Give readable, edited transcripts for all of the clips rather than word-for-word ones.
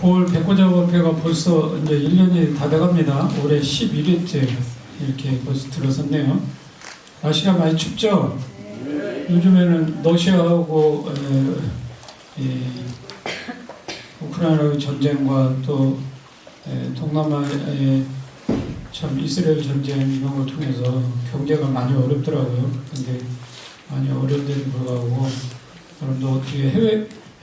9월 백고작업회가 벌써 이제 1년이 다 돼갑니다. 올해 11회째 이렇게 벌써 들어섰네요. 날씨가 많이 춥죠? 요즘에는 러시아하고 우크라이나 전쟁과 또 동남아의 참 이스라엘 전쟁 이런 걸 통해서 경제가 많이 어렵더라고요. 근데 많이 어려운데도 불구하고 여러분들 어떻게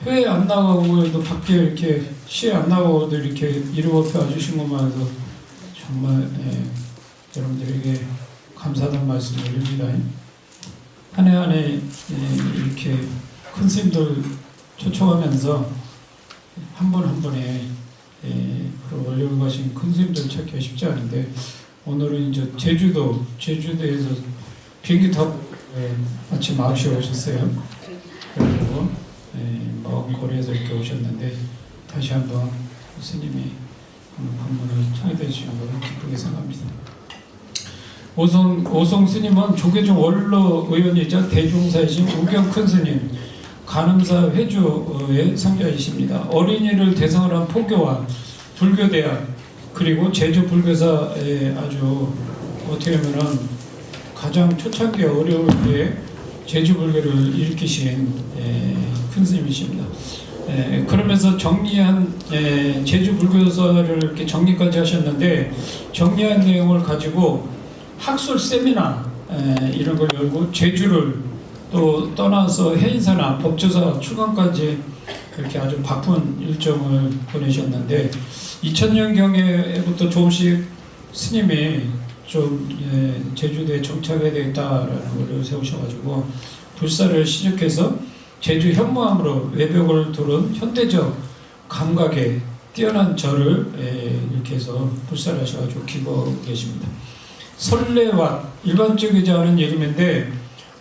해외 안 나가고 또 밖에 이렇게 시에 안 나가고도 이렇게 이루어펴 와주신 것만 해도 정말 여러분들에게 감사하다는 말씀을 드립니다. 한 해 한 해 이렇게 큰 스님들 초청하면서 한 분 한 분의 원료를 가신 큰 스님들 찾기가 쉽지 않은데 오늘은 이제 제주도에서 비행기 타고 아침 9시에 오셨어요. 그리고 먼 거리에서 이렇게 오셨는데 다시 한번 스님이 방문을 청해해 주신 걸 기쁘게 생각합니다. 오송 스님은 조계종 원로 의원이자 대종사이신 우경 큰 스님, 간음사 회주의 상자이십니다. 어린이를 대상으로 한 포교와 불교대학 그리고 제주 불교사의 아주 어떻게 보면은 가장 초창기 어려울 때 제주 불교를 일으키신 큰 스님이십니다. 그러면서 정리한 제주 불교사를 이렇게 정리까지 하셨는데 정리한 내용을 가지고 학술 세미나 이런 걸 열고 제주를 또 떠나서 해인사나 법조사 출간까지 그렇게 아주 바쁜 일정을 보내셨는데 2000년경에부터 조금씩 스님이 좀 제주도에 정착해야 되겠다라는 걸 세우셔가지고 불사를 시작해서 제주 현무암으로 외벽을 두른 현대적 감각에 뛰어난 절을 이렇게 해서 불사를 하셔가지고 기거하고 계십니다. 설레왓, 일반적이지 않은 이름인데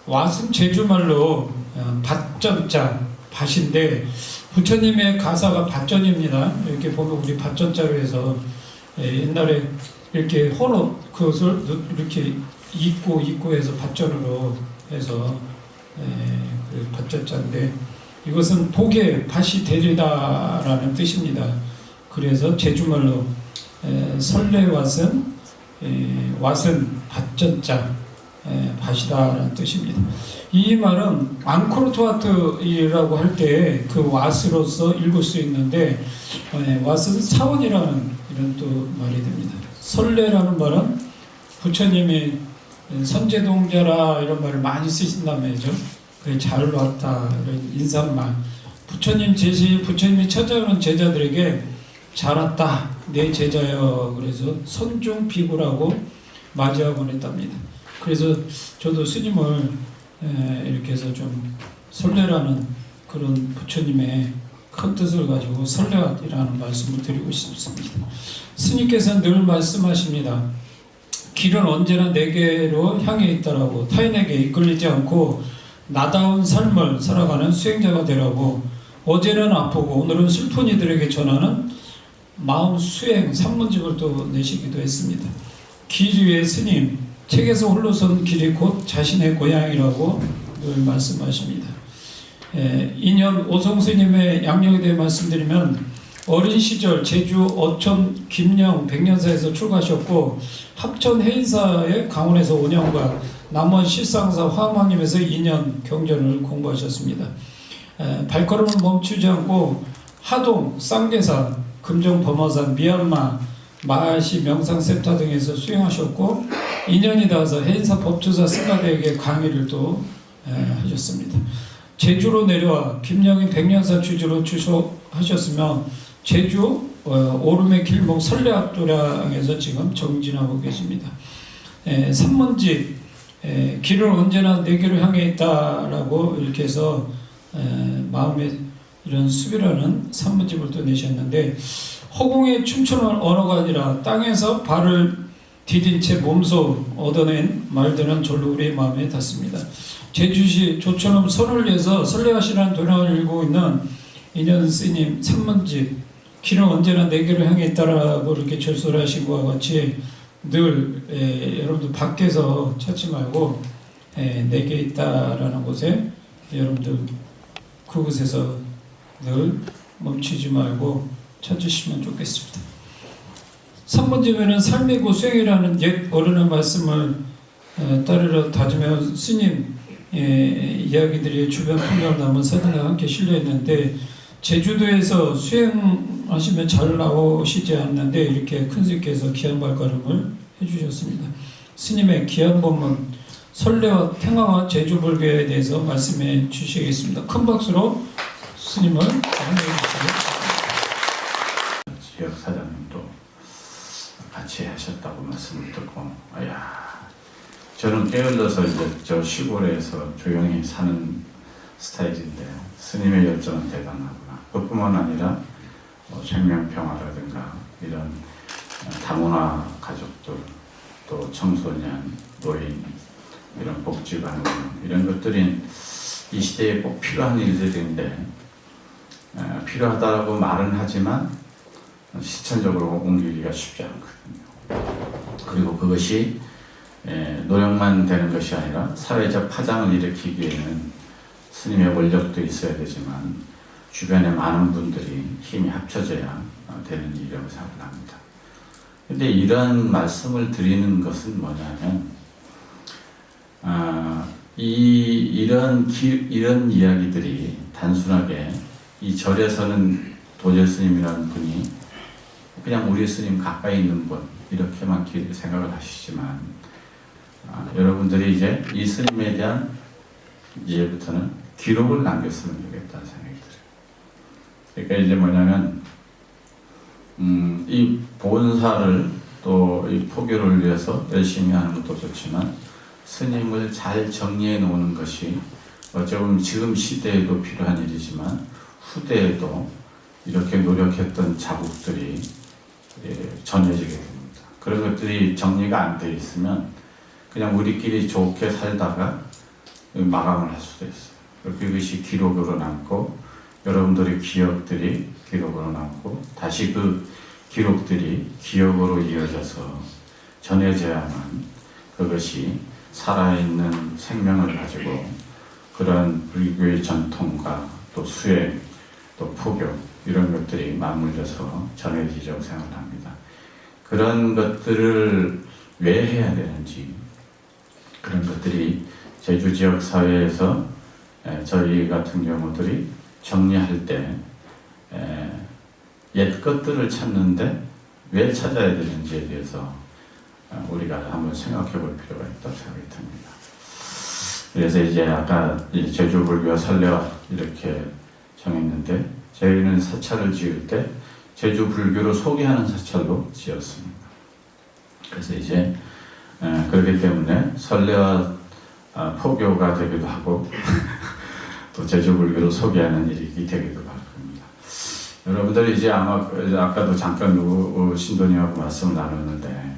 왓은 제주말로 밭전자, 밭인데 부처님의 가사가 밭전입니다. 이렇게 보면 우리 밭전자로 해서 옛날에 이렇게 혼옷 그것을 이렇게 입고 해서 밭전으로 해서 밭전자인데 이것은 복의 밭이 되리다라는 뜻입니다. 그래서 제주말로 설레왓은 왓은 밭전자 밭이다라는 뜻입니다. 이 말은 앙코르트와트라고 할 때 그 왓으로서 읽을 수 있는데 왓은 사원이라는 이런 또 말이 됩니다. 설레라는 말은 부처님이 선제동자라 이런 말을 많이 쓰신단 말이죠. 그래 잘 왔다 이런 인사말. 부처님이 찾아오는 제자들에게 잘 왔다 내 제자여 그래서 선중비구라고 맞이하곤 했답니다. 그래서 저도 스님을 이렇게 해서 좀 설레라는 그런 부처님의 큰 뜻을 가지고 설레라는 말씀을 드리고 싶습니다. 스님께서는 늘 말씀하십니다. 길은 언제나 내게로 향해 있다라고 타인에게 이끌리지 않고 나다운 삶을 살아가는 수행자가 되라고 어제는 아프고 오늘은 슬픈 이들에게 전하는 마음 수행 산문집을 또 내시기도 했습니다. 길 위의 스님, 책에서 홀로선 길이 곧 자신의 고향이라고 늘 말씀하십니다. 인연 오송 스님의 양력에 대해 말씀드리면 어린 시절 제주 어촌 김영 백년사에서 출가하셨고 합천 해인사의 강원에서 5년과 남원 실상사 화엄왕림에서 2년 경전을 공부하셨습니다. 발걸음을 멈추지 않고 하동, 쌍계사, 금정 범어산, 미얀마, 마시 명상 세타 등에서 수행하셨고 2년이 닿아서 해인사 법조사 스가대에게 강의를 또 하셨습니다. 제주로 내려와 김영희 백년사 주주로 하셨으며 제주 오름의 길목 설레압도량에서 지금 정진하고 계십니다. 산문집 길은 언제나 내게로 향해 있다라고 이렇게 해서 마음의 이런 수비라는 산문집을 또 내셨는데 허공에 춤추는 언어가 아니라 땅에서 발을 디딘 채 몸소 얻어낸 말들은 절로 우리의 마음에 닿습니다. 제주시 조천읍 선울리에서 설레하시라는 도량을 읽고 있는 인연 스님 산문집 길은 언제나 내게로 향해 있다라고 이렇게 절소를 하신 것과 같이 늘 여러분들 밖에서 찾지 말고 내게 있다라는 곳에 여러분들 그곳에서 늘 멈추지 말고 찾으시면 좋겠습니다. 3번째는 삶의 고수행이라는 옛 어른의 말씀을 따르려 다지며 스님 이야기들이 주변 풍경을 담은 사진과 함께 실려 있는데, 제주도에서 수행하시면 잘 나오시지 않는데 이렇게 큰 스님께서 귀한 발걸음을 해주셨습니다. 스님의 귀한 법문 설례와 탱화와 제주불교에 대해서 말씀해 주시겠습니다. 큰 박수로 스님을 환영해 주시겠습니다. 지역사장님도 같이 하셨다고 말씀을 듣고, 저는 게을러서 이제 저 시골에서 조용히 사는 스타일인데 스님의 열정은 대단하구나. 그뿐만 아니라 생명평화라든가 이런 다문화 가족들, 또 청소년, 노인, 이런 복지관광 이런 것들이 이 시대에 꼭 필요한 일들인데, 필요하다고 말은 하지만 실천적으로 옮기기가 쉽지 않거든요. 그리고 그것이 노력만 되는 것이 아니라 사회적 파장을 일으키기에는 스님의 원력도 있어야 되지만 주변에 많은 분들이 힘이 합쳐져야 되는 일이라고 생각합니다. 근데 이런 말씀을 드리는 것은 뭐냐면, 이런 이야기들이 단순하게 이 절에서는 도절 스님이라는 분이 그냥 우리 스님 가까이 있는 분 이렇게만 생각을 하시지만, 여러분들이 이제 이 스님에 대한 이제부터는 기록을 남겼으면 좋겠다는 생각이 들어요. 그러니까 이제 뭐냐면, 이 본사를 또 이 포교를 위해서 열심히 하는 것도 좋지만 스님을 잘 정리해 놓는 것이 어쩌면 지금 시대에도 필요한 일이지만 후대에도 이렇게 노력했던 자국들이 전해지게 됩니다. 그런 것들이 정리가 안 돼 있으면 그냥 우리끼리 좋게 살다가 마감을 할 수도 있어요. 그것이 기록으로 남고 여러분들의 기억들이 기록으로 남고 다시 그 기록들이 기억으로 이어져서 전해져야만 그것이 살아있는 생명을 가지고 그런 불교의 전통과 또 수행, 또 포교 이런 것들이 맞물려서 전해지려고 생각합니다. 그런 것들을 왜 해야 되는지, 그런 것들이 제주 지역 사회에서 저희 같은 경우들이 정리할 때 옛 것들을 찾는데 왜 찾아야 되는지에 대해서 우리가 한번 생각해 볼 필요가 있다고 생각이 듭니다. 그래서 이제 아까 제주 불교와 설례와 이렇게 정했는데, 저희는 사찰을 지을 때 제주 불교를 소개하는 사찰로 지었습니다. 그래서 이제 그렇기 때문에 설례와 포교가 되기도 하고 또 제주 불교를 소개하는 일이 되기도 합니다. 여러분들이 이제 아까도 잠깐 신도님하고 말씀을 나눴는데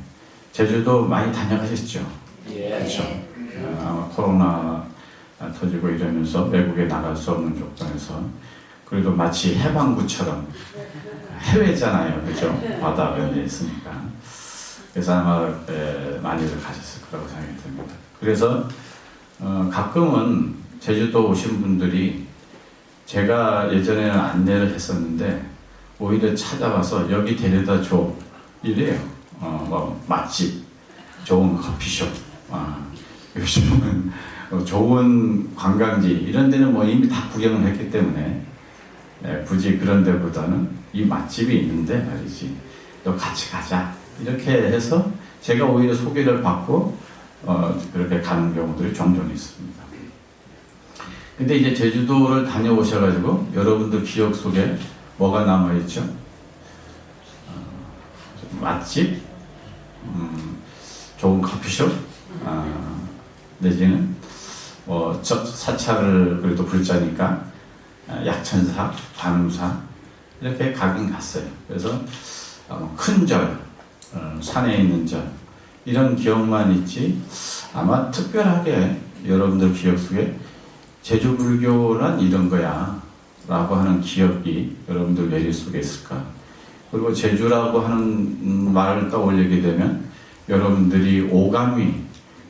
제주도 많이 다녀가셨죠? 그렇죠. 아마 코로나 터지고 이러면서 외국에 나갈 수 없는 조건에서 그래도 마치 해방구처럼 해외잖아요, 그죠? 바다 면에 있으니까. 그래서 아마 많이들 가셨을 거라고 생각이 듭니다. 그래서 가끔은 제주도 오신 분들이 제가 예전에는 안내를 했었는데 오히려 찾아와서 여기 데려다 줘 이래요. 뭐 맛집, 좋은 커피숍, 요즘은 좋은 관광지 이런 데는 뭐 이미 다 구경을 했기 때문에 굳이 그런 데보다는 이 맛집이 있는데 말이지 너 같이 가자 이렇게 해서 제가 오히려 소개를 받고 그렇게 가는 경우들이 종종 있습니다. 근데 이제 제주도를 다녀오셔가지고 여러분들 기억 속에 뭐가 남아있죠? 맛집, 좋은 커피숍, 내지는 사찰을 그래도 불자니까 약천사, 관음사 이렇게 가긴 갔어요. 그래서 큰 절, 산에 있는 절 이런 기억만 있지 아마 특별하게 여러분들 기억 속에 제주 불교란 이런 거야 라고 하는 기억이 여러분들 뇌리 속에 있을까? 그리고 제주라고 하는 말을 떠올리게 되면 여러분들이 오감이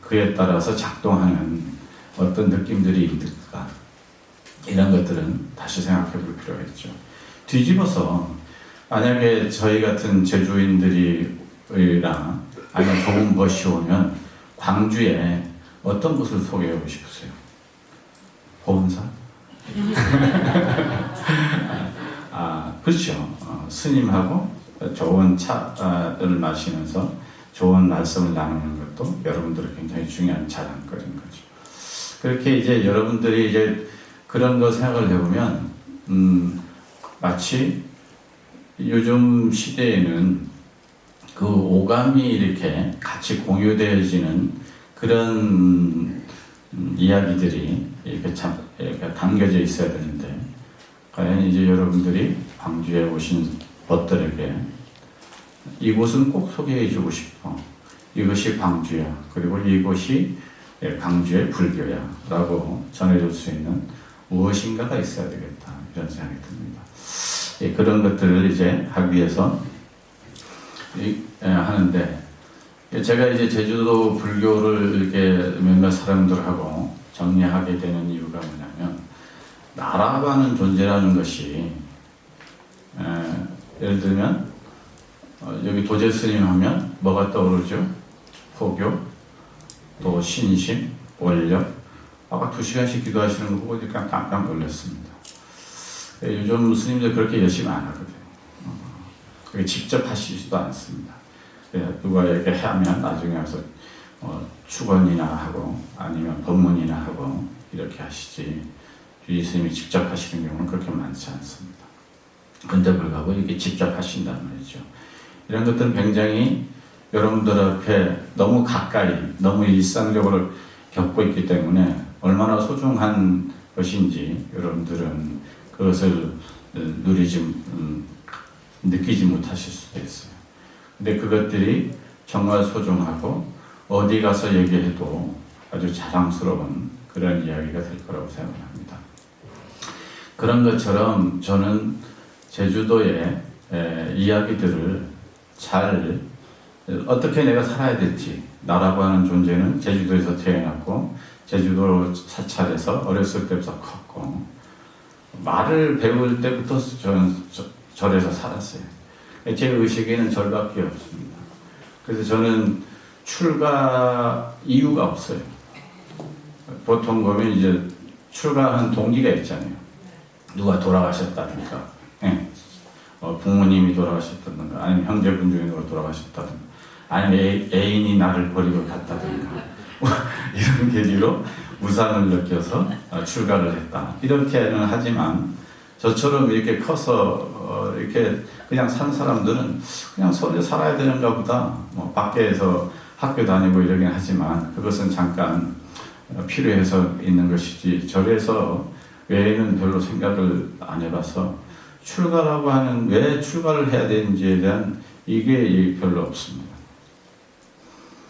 그에 따라서 작동하는 어떤 느낌들이 있을까? 이런 것들은 다시 생각해 볼 필요가 있죠. 뒤집어서 만약에 저희 같은 제주인들이랑 아니면 좋은 벗이 오면 광주에 어떤 곳을 소개하고 싶으세요? 보은산? 그렇죠. 스님하고 좋은 차를 마시면서 좋은 말씀을 나누는 것도 여러분들의 굉장히 중요한 자랑거리인 거죠. 그렇게 이제 여러분들이 이제 그런 거 생각을 해보면, 마치 요즘 시대에는 그 오감이 이렇게 같이 공유되어지는 그런 이야기들이 이렇게 참 이렇게 담겨져 있어야 되는데, 과연 이제 여러분들이 광주에 오신 것들에게 이곳은 꼭 소개해주고 싶어. 이것이 광주야. 그리고 이곳이 광주의 불교야. 라고 전해줄 수 있는 무엇인가가 있어야 되겠다. 이런 생각이 듭니다. 그런 것들을 이제 하기 위해서 하는데, 제가 이제 제주도 불교를 이렇게 몇몇 사람들하고 정리하게 되는 이유가 뭐냐면, 나라고 하는 존재라는 것이, 예를 들면, 여기 도제 스님 하면 뭐가 떠오르죠? 포교, 또 신심, 원력. 아까 2시간씩 기도하시는 거 보고 깜짝 놀랐습니다. 요즘 스님들 그렇게 열심히 안 하거든요. 그게 직접 하시지도 않습니다. 누가 이렇게 하면 나중에 와서 축원이나 하고 아니면 법문이나 하고 이렇게 하시지, 주의 스님이 직접 하시는 경우는 그렇게 많지 않습니다. 근데 불구하고 이렇게 직접 하신단 말이죠. 이런 것들은 굉장히 여러분들 앞에 너무 가까이, 너무 일상적으로 겪고 있기 때문에 얼마나 소중한 것인지 여러분들은 그것을 느끼지 못하실 수도 있어요. 근데 그것들이 정말 소중하고 어디 가서 얘기해도 아주 자랑스러운 그런 이야기가 될 거라고 생각합니다. 그런 것처럼 저는 제주도의 이야기들을 잘 어떻게 내가 살아야 될지, 나라고 하는 존재는 제주도에서 태어났고 제주도 사찰에서 어렸을 때부터 컸고 말을 배울 때부터 저는 절에서 살았어요. 제 의식에는 절밖에 없습니다. 그래서 저는 출가 이유가 없어요. 보통 보면 이제 출가한 동기가 있잖아요. 누가 돌아가셨다든가, 부모님이 돌아가셨다든가, 아니면 형제분 중에 누가 돌아가셨다든가, 아니면 애인이 나를 버리고 갔다든가, 이런 계기로 무상을 느껴서 출가를 했다. 이렇게는 하지만 저처럼 이렇게 커서 이렇게 그냥 산 사람들은 그냥 서울에 살아야 되는가 보다. 뭐 밖에서 학교 다니고 이러긴 하지만 그것은 잠깐 필요해서 있는 것이지, 절에서 외에는 별로 생각을 안 해봐서 출가라고 하는, 왜 출가를 해야 되는지에 대한 이게 별로 없습니다.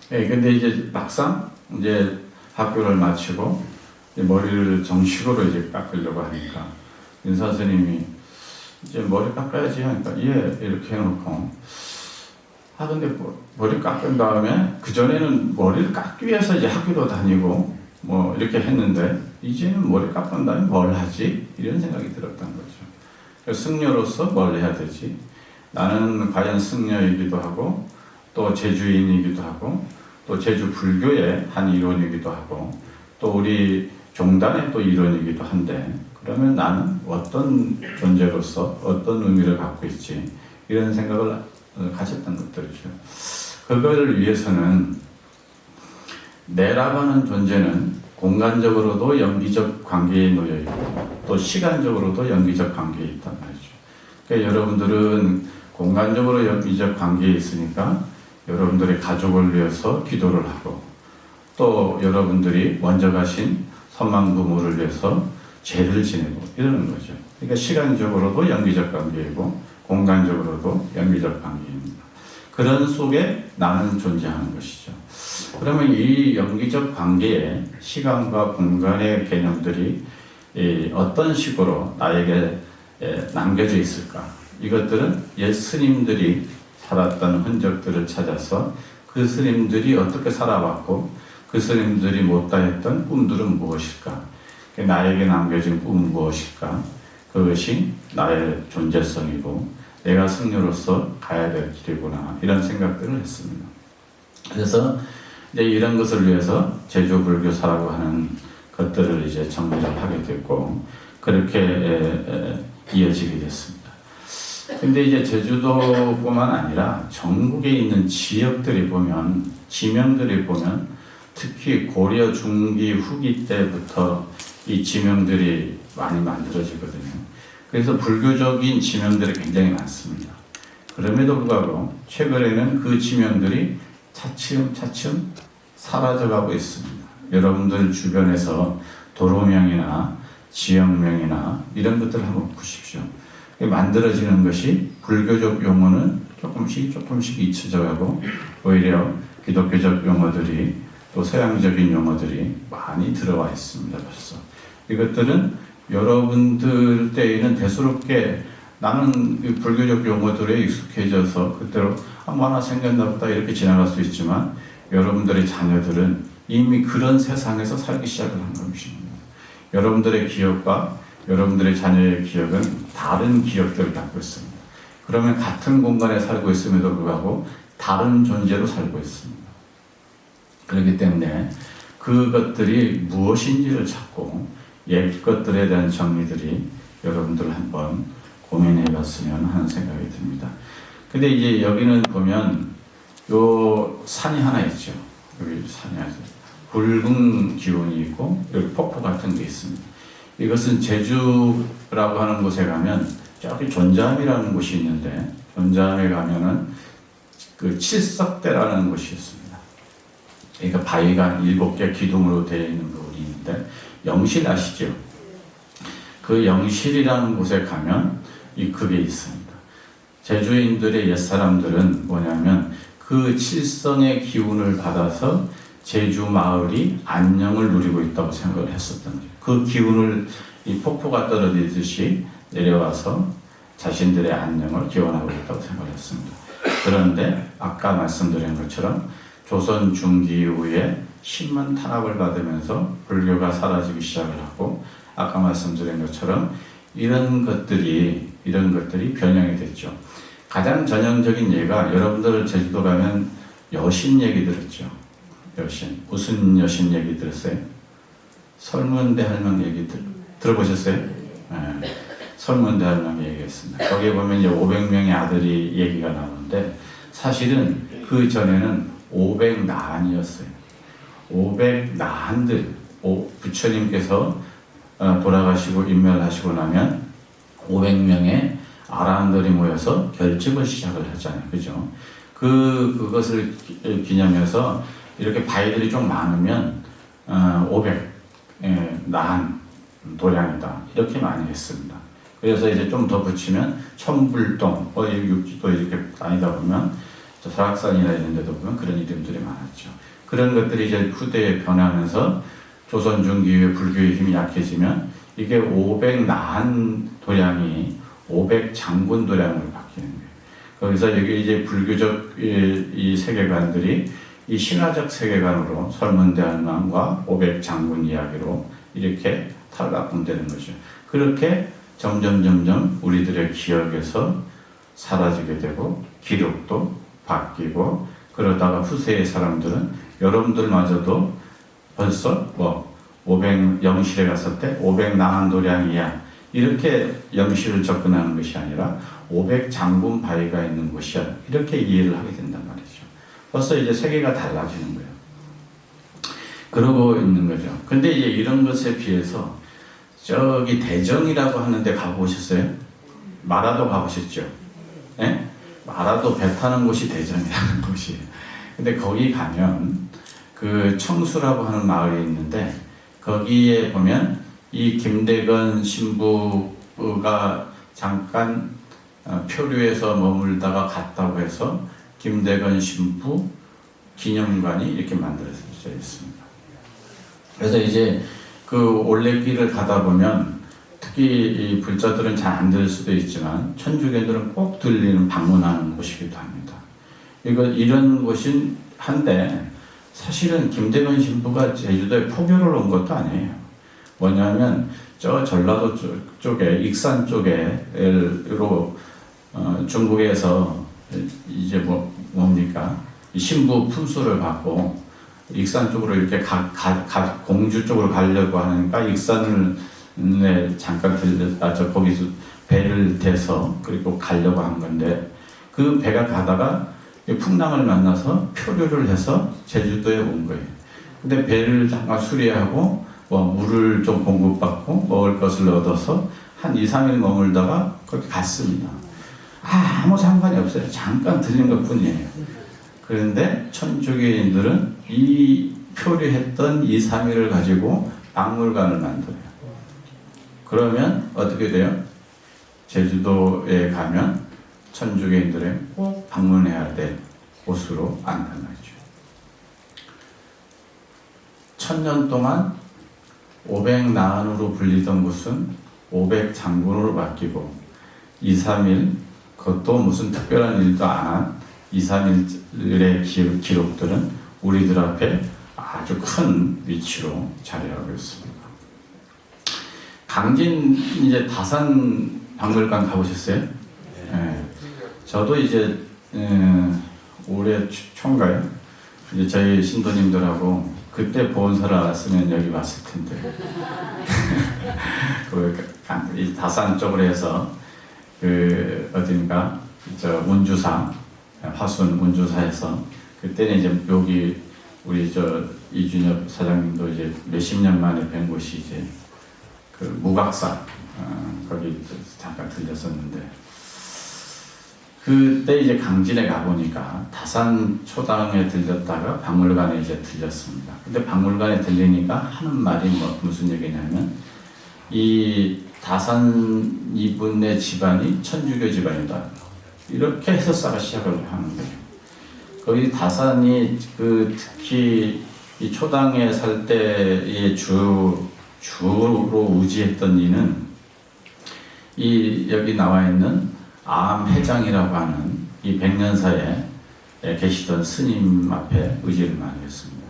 근데 이제 막상 이제 학교를 마치고 머리를 정식으로 이제 깎으려고 하니까 인사 스님이 이제 머리 깎아야지 하니까 이렇게 해놓고, 근데 머리 깎은 다음에 그전에는 머리를 깎기 위해서 이제 학교도 다니고 뭐 이렇게 했는데 이제는 머리 깎은 다음에 뭘 하지? 이런 생각이 들었던 거죠. 승려로서 뭘 해야 되지? 나는 과연 승려이기도 하고 또 제주인이기도 하고 또 제주 불교의 한 일원이기도 하고 또 우리 종단의 또 일원이기도 한데, 그러면 나는 어떤 존재로서 어떤 의미를 갖고 있지? 이런 생각을 가졌던 것들이죠. 그걸 위해서는 내라고 하는 존재는 공간적으로도 연기적 관계에 놓여 있고 또 시간적으로도 연기적 관계에 있단 말이죠. 그러니까 여러분들은 공간적으로 연기적 관계에 있으니까 여러분들의 가족을 위해서 기도를 하고, 또 여러분들이 먼저 가신 선망 부모를 위해서 제를 지내고 이러는 거죠. 그러니까 시간적으로도 연기적 관계이고 공간적으로도 연기적 관계입니다. 그런 속에 나는 존재하는 것이죠. 그러면 이 연기적 관계에 시간과 공간의 개념들이 어떤 식으로 나에게 남겨져 있을까? 이것들은 옛 스님들이 살았던 흔적들을 찾아서 그 스님들이 어떻게 살아왔고 그 스님들이 못다 했던 꿈들은 무엇일까? 나에게 남겨진 꿈은 무엇일까? 그것이 나의 존재성이고 내가 승려로서 가야 될 길이구나 이런 생각들을 했습니다. 그래서 이제 이런 것을 위해서 제주 불교사라고 하는 것들을 이제 정리를 하게 됐고 그렇게 이어지게 됐습니다. 근데 이제 제주도뿐만 아니라 전국에 있는 지역들이 보면 지명들이 보면 특히 고려 중기 후기 때부터 이 지명들이 많이 만들어지거든요. 그래서 불교적인 지명들이 굉장히 많습니다. 그럼에도 불구하고 최근에는 그 지명들이 차츰 사라져가고 있습니다. 여러분들 주변에서 도로명이나 지역명이나 이런 것들을 한번 보십시오. 만들어지는 것이 불교적 용어는 조금씩 잊혀져가고 오히려 기독교적 용어들이 또 서양적인 용어들이 많이 들어와 있습니다. 벌써 이것들은 여러분들 때에는 대수롭게 나는 불교적 용어들에 익숙해져서 그대로 뭐 하나 생겼나 보다 이렇게 지나갈 수 있지만 여러분들의 자녀들은 이미 그런 세상에서 살기 시작을 한 것입니다. 여러분들의 기억과 여러분들의 자녀의 기억은 다른 기억들을 갖고 있습니다. 그러면 같은 공간에 살고 있음에도 불구하고 다른 존재로 살고 있습니다. 그렇기 때문에 그것들이 무엇인지를 찾고 옛 것들에 대한 정리들이 여러분들 한번 고민해 봤으면 하는 생각이 듭니다. 근데 이제 여기는 보면 요 산이 하나 있죠. 여기 산이 하나 있어요. 붉은 기운이 있고 여기 폭포 같은 게 있습니다. 이것은 제주라고 하는 곳에 가면 저기 존잠이라는 곳이 있는데 존잠에 가면은 그 칠석대라는 곳이 있습니다. 그러니까 바위가 7개 기둥으로 되어 있는 부분이 있는데 영실 아시죠? 그 영실이라는 곳에 가면 그게 있습니다. 제주인들의 옛사람들은 뭐냐면 그 칠성의 기운을 받아서 제주 마을이 안녕을 누리고 있다고 생각을 했었던 거예요. 그 기운을 이 폭포가 떨어지듯이 내려와서 자신들의 안녕을 기원하고 있다고 생각했습니다. 그런데 아까 말씀드린 것처럼 조선 중기 이후에 신문 탄압을 받으면서 불교가 사라지기 시작을 하고 아까 말씀드린 것처럼 이런 것들이 변형이 됐죠. 가장 전형적인 예가 여러분들 제주도 가면 여신 얘기 들었죠. 여신. 무슨 여신 얘기 들었어요? 설문대 할망 얘기 들어보셨어요? 네. 설문대 할망 얘기했습니다. 거기에 보면 이제 500명의 아들이 얘기가 나오는데 사실은 그 전에는 500나한이었어요. 500나한들, 부처님께서 돌아가시고 인멸하시고 나면 500명의 아라한들이 모여서 결집을 시작을 하잖아요. 그죠? 그것을 기념해서 이렇게 바위들이 좀 많으면 500 나한 도량이다. 이렇게 많이 했습니다. 그래서 이제 좀 더 붙이면 천불동, 육지도 이렇게 다니다 보면 저 설악산이나 이런 데도 보면 그런 이름들이 많았죠. 그런 것들이 이제 후대에 변하면서 조선 중기 이후에 불교의 힘이 약해지면 이게 500 나한 도량이 500 장군 도량으로 바뀌는 거예요. 거기서 여기 이제 불교적 이 세계관들이 이 신화적 세계관으로 설문대한망과 500 장군 이야기로 이렇게 탈바꿈되는 거죠. 그렇게 점점 우리들의 기억에서 사라지게 되고 기록도 바뀌고 그러다가 후세의 사람들은 여러분들마저도 벌써 500 영실에 갔을 때 500 나한도량이야 이렇게 영실을 접근하는 것이 아니라 500 장군 바위가 있는 곳이야 이렇게 이해를 하게 된단 말이죠. 벌써 이제 세계가 달라지는 거예요. 그러고 있는 거죠. 근데 이제 이런 것에 비해서 저기 대정이라고 하는데 가보셨어요? 마라도 가보셨죠? 예? 마라도 배 타는 곳이 대정이라는 곳이에요. 근데 거기 가면 그 청수라고 하는 마을이 있는데 거기에 보면 이 김대건 신부가 잠깐 표류해서 머물다가 갔다고 해서 김대건 신부 기념관이 이렇게 만들어져 있습니다. 그래서 이제 그 올레길을 가다 보면 특히 이 불자들은 잘 안 들을 수도 있지만 천주교들은 꼭 들리는 방문하는 곳이기도 합니다. 이런 곳인 한데 사실은 김대건 신부가 제주도에 포교를 온 것도 아니에요. 뭐냐면 저 전라도 쪽에 익산 쪽에로 중국에서 이제 뭡니까? 이 신부 품수를 받고 익산 쪽으로 이렇게 공주 쪽으로 가려고 하니까 익산을 잠깐 거기서 배를 대서 그리고 가려고 한 건데 그 배가 가다가 풍랑을 만나서 표류를 해서 제주도에 온 거예요. 근데 배를 잠깐 수리하고 물을 좀 공급받고 먹을 것을 얻어서 한 2, 3일 머물다가 그렇게 갔습니다. 아무 상관이 없어요. 잠깐 들린 것 뿐이에요. 그런데 천주교인들은 이 표류했던 2, 3일을 가지고 박물관을 만들어요. 그러면 어떻게 돼요? 제주도에 가면 천주교인들이 꼭 방문해야 될 곳으로 나타나죠. 1000년 동안 500나은으로 불리던 곳은 500장군으로 바뀌고 2, 3일 그것도 무슨 특별한 일도 안 한 2, 3일의 기록들은 우리들 앞에 아주 큰 위치로 자리하고 있습니다. 강진 이제 다산 박물관 가보셨어요? 네. 저도 이제 올해 초인가요? 이제 저희 신도님들하고 그때 보온사를 알았으면 여기 왔을 텐데 이 다산 쪽으로 해서 어딘가 운주사 화순 운주사에서 그때는 이제 여기 우리 이준엽 사장님도 이제 몇십 년 만에 뵌 곳이 이제 무각사 거기 잠깐 들렸었는데 그때 이제 강진에 가보니까 다산 초당에 들렸다가 박물관에 이제 들렸습니다. 근데 박물관에 들리니까 하는 말이 무슨 얘기냐면 이 다산 이분의 집안이 천주교 집안이다. 이렇게 해석사가 시작을 하는 거예요. 거기 다산이 특히 이 초당에 살 때의 주로 우지했던 이는 이 여기 나와 있는 암회장이라고 하는 이 백년사에 계시던 스님 앞에 의지를 많이 했습니다.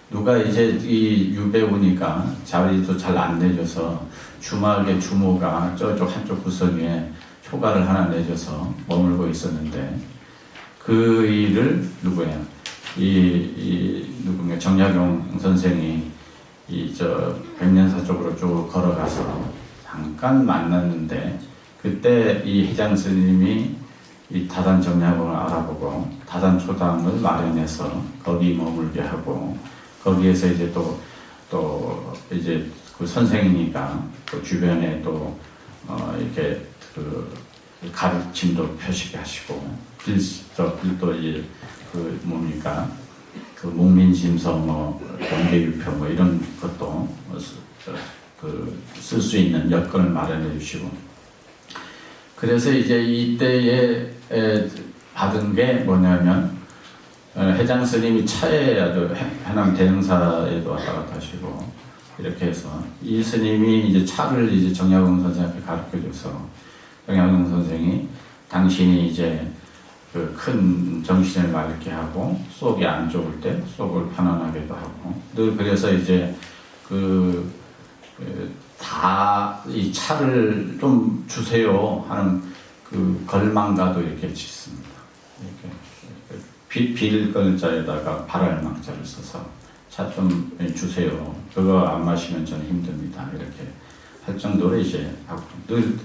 누가 이제 이 유배우니까 자리도 잘 안 내줘서 주막에 주모가 저쪽 한쪽 구석에 초가를 하나 내줘서 머물고 있었는데 그 일을 누구예요? 누군가 정약용 선생이 백년사 쪽으로 쭉 걸어가서 잠깐 만났는데 그때 이 회장 스님이 이 다산 정약용을 알아보고 다산 초당을 마련해서 거기 머물게 하고 거기에서 이제 또 이제 그 선생이니까 또 주변에 또 이렇게 가르침도 표시게 하시고 길도 이제 뭡니까 목민심서 경계유표 이런 것도 쓸 수 있는 여건을 마련해 주시고 그래서 이제 이때에 받은 게 뭐냐면 회장 스님이 차에 아주 해남 대흥사에도 왔다 갔다 하시고 이렇게 해서 이 스님이 이제 차를 이제 정약용 선생한테 가르쳐줘서 정약용 선생이 당신이 이제 큰 정신을 맑게 하고 속이 안 좋을 때 속을 편안하게도 하고 늘 그래서 이제 다 이 차를 좀 주세요 하는 걸망가도 이렇게 짓습니다. 이렇게 빌걸자에다가 발알망자를 써서 차 좀 주세요. 그거 안 마시면 저는 힘듭니다. 이렇게 할 정도로 이제 늘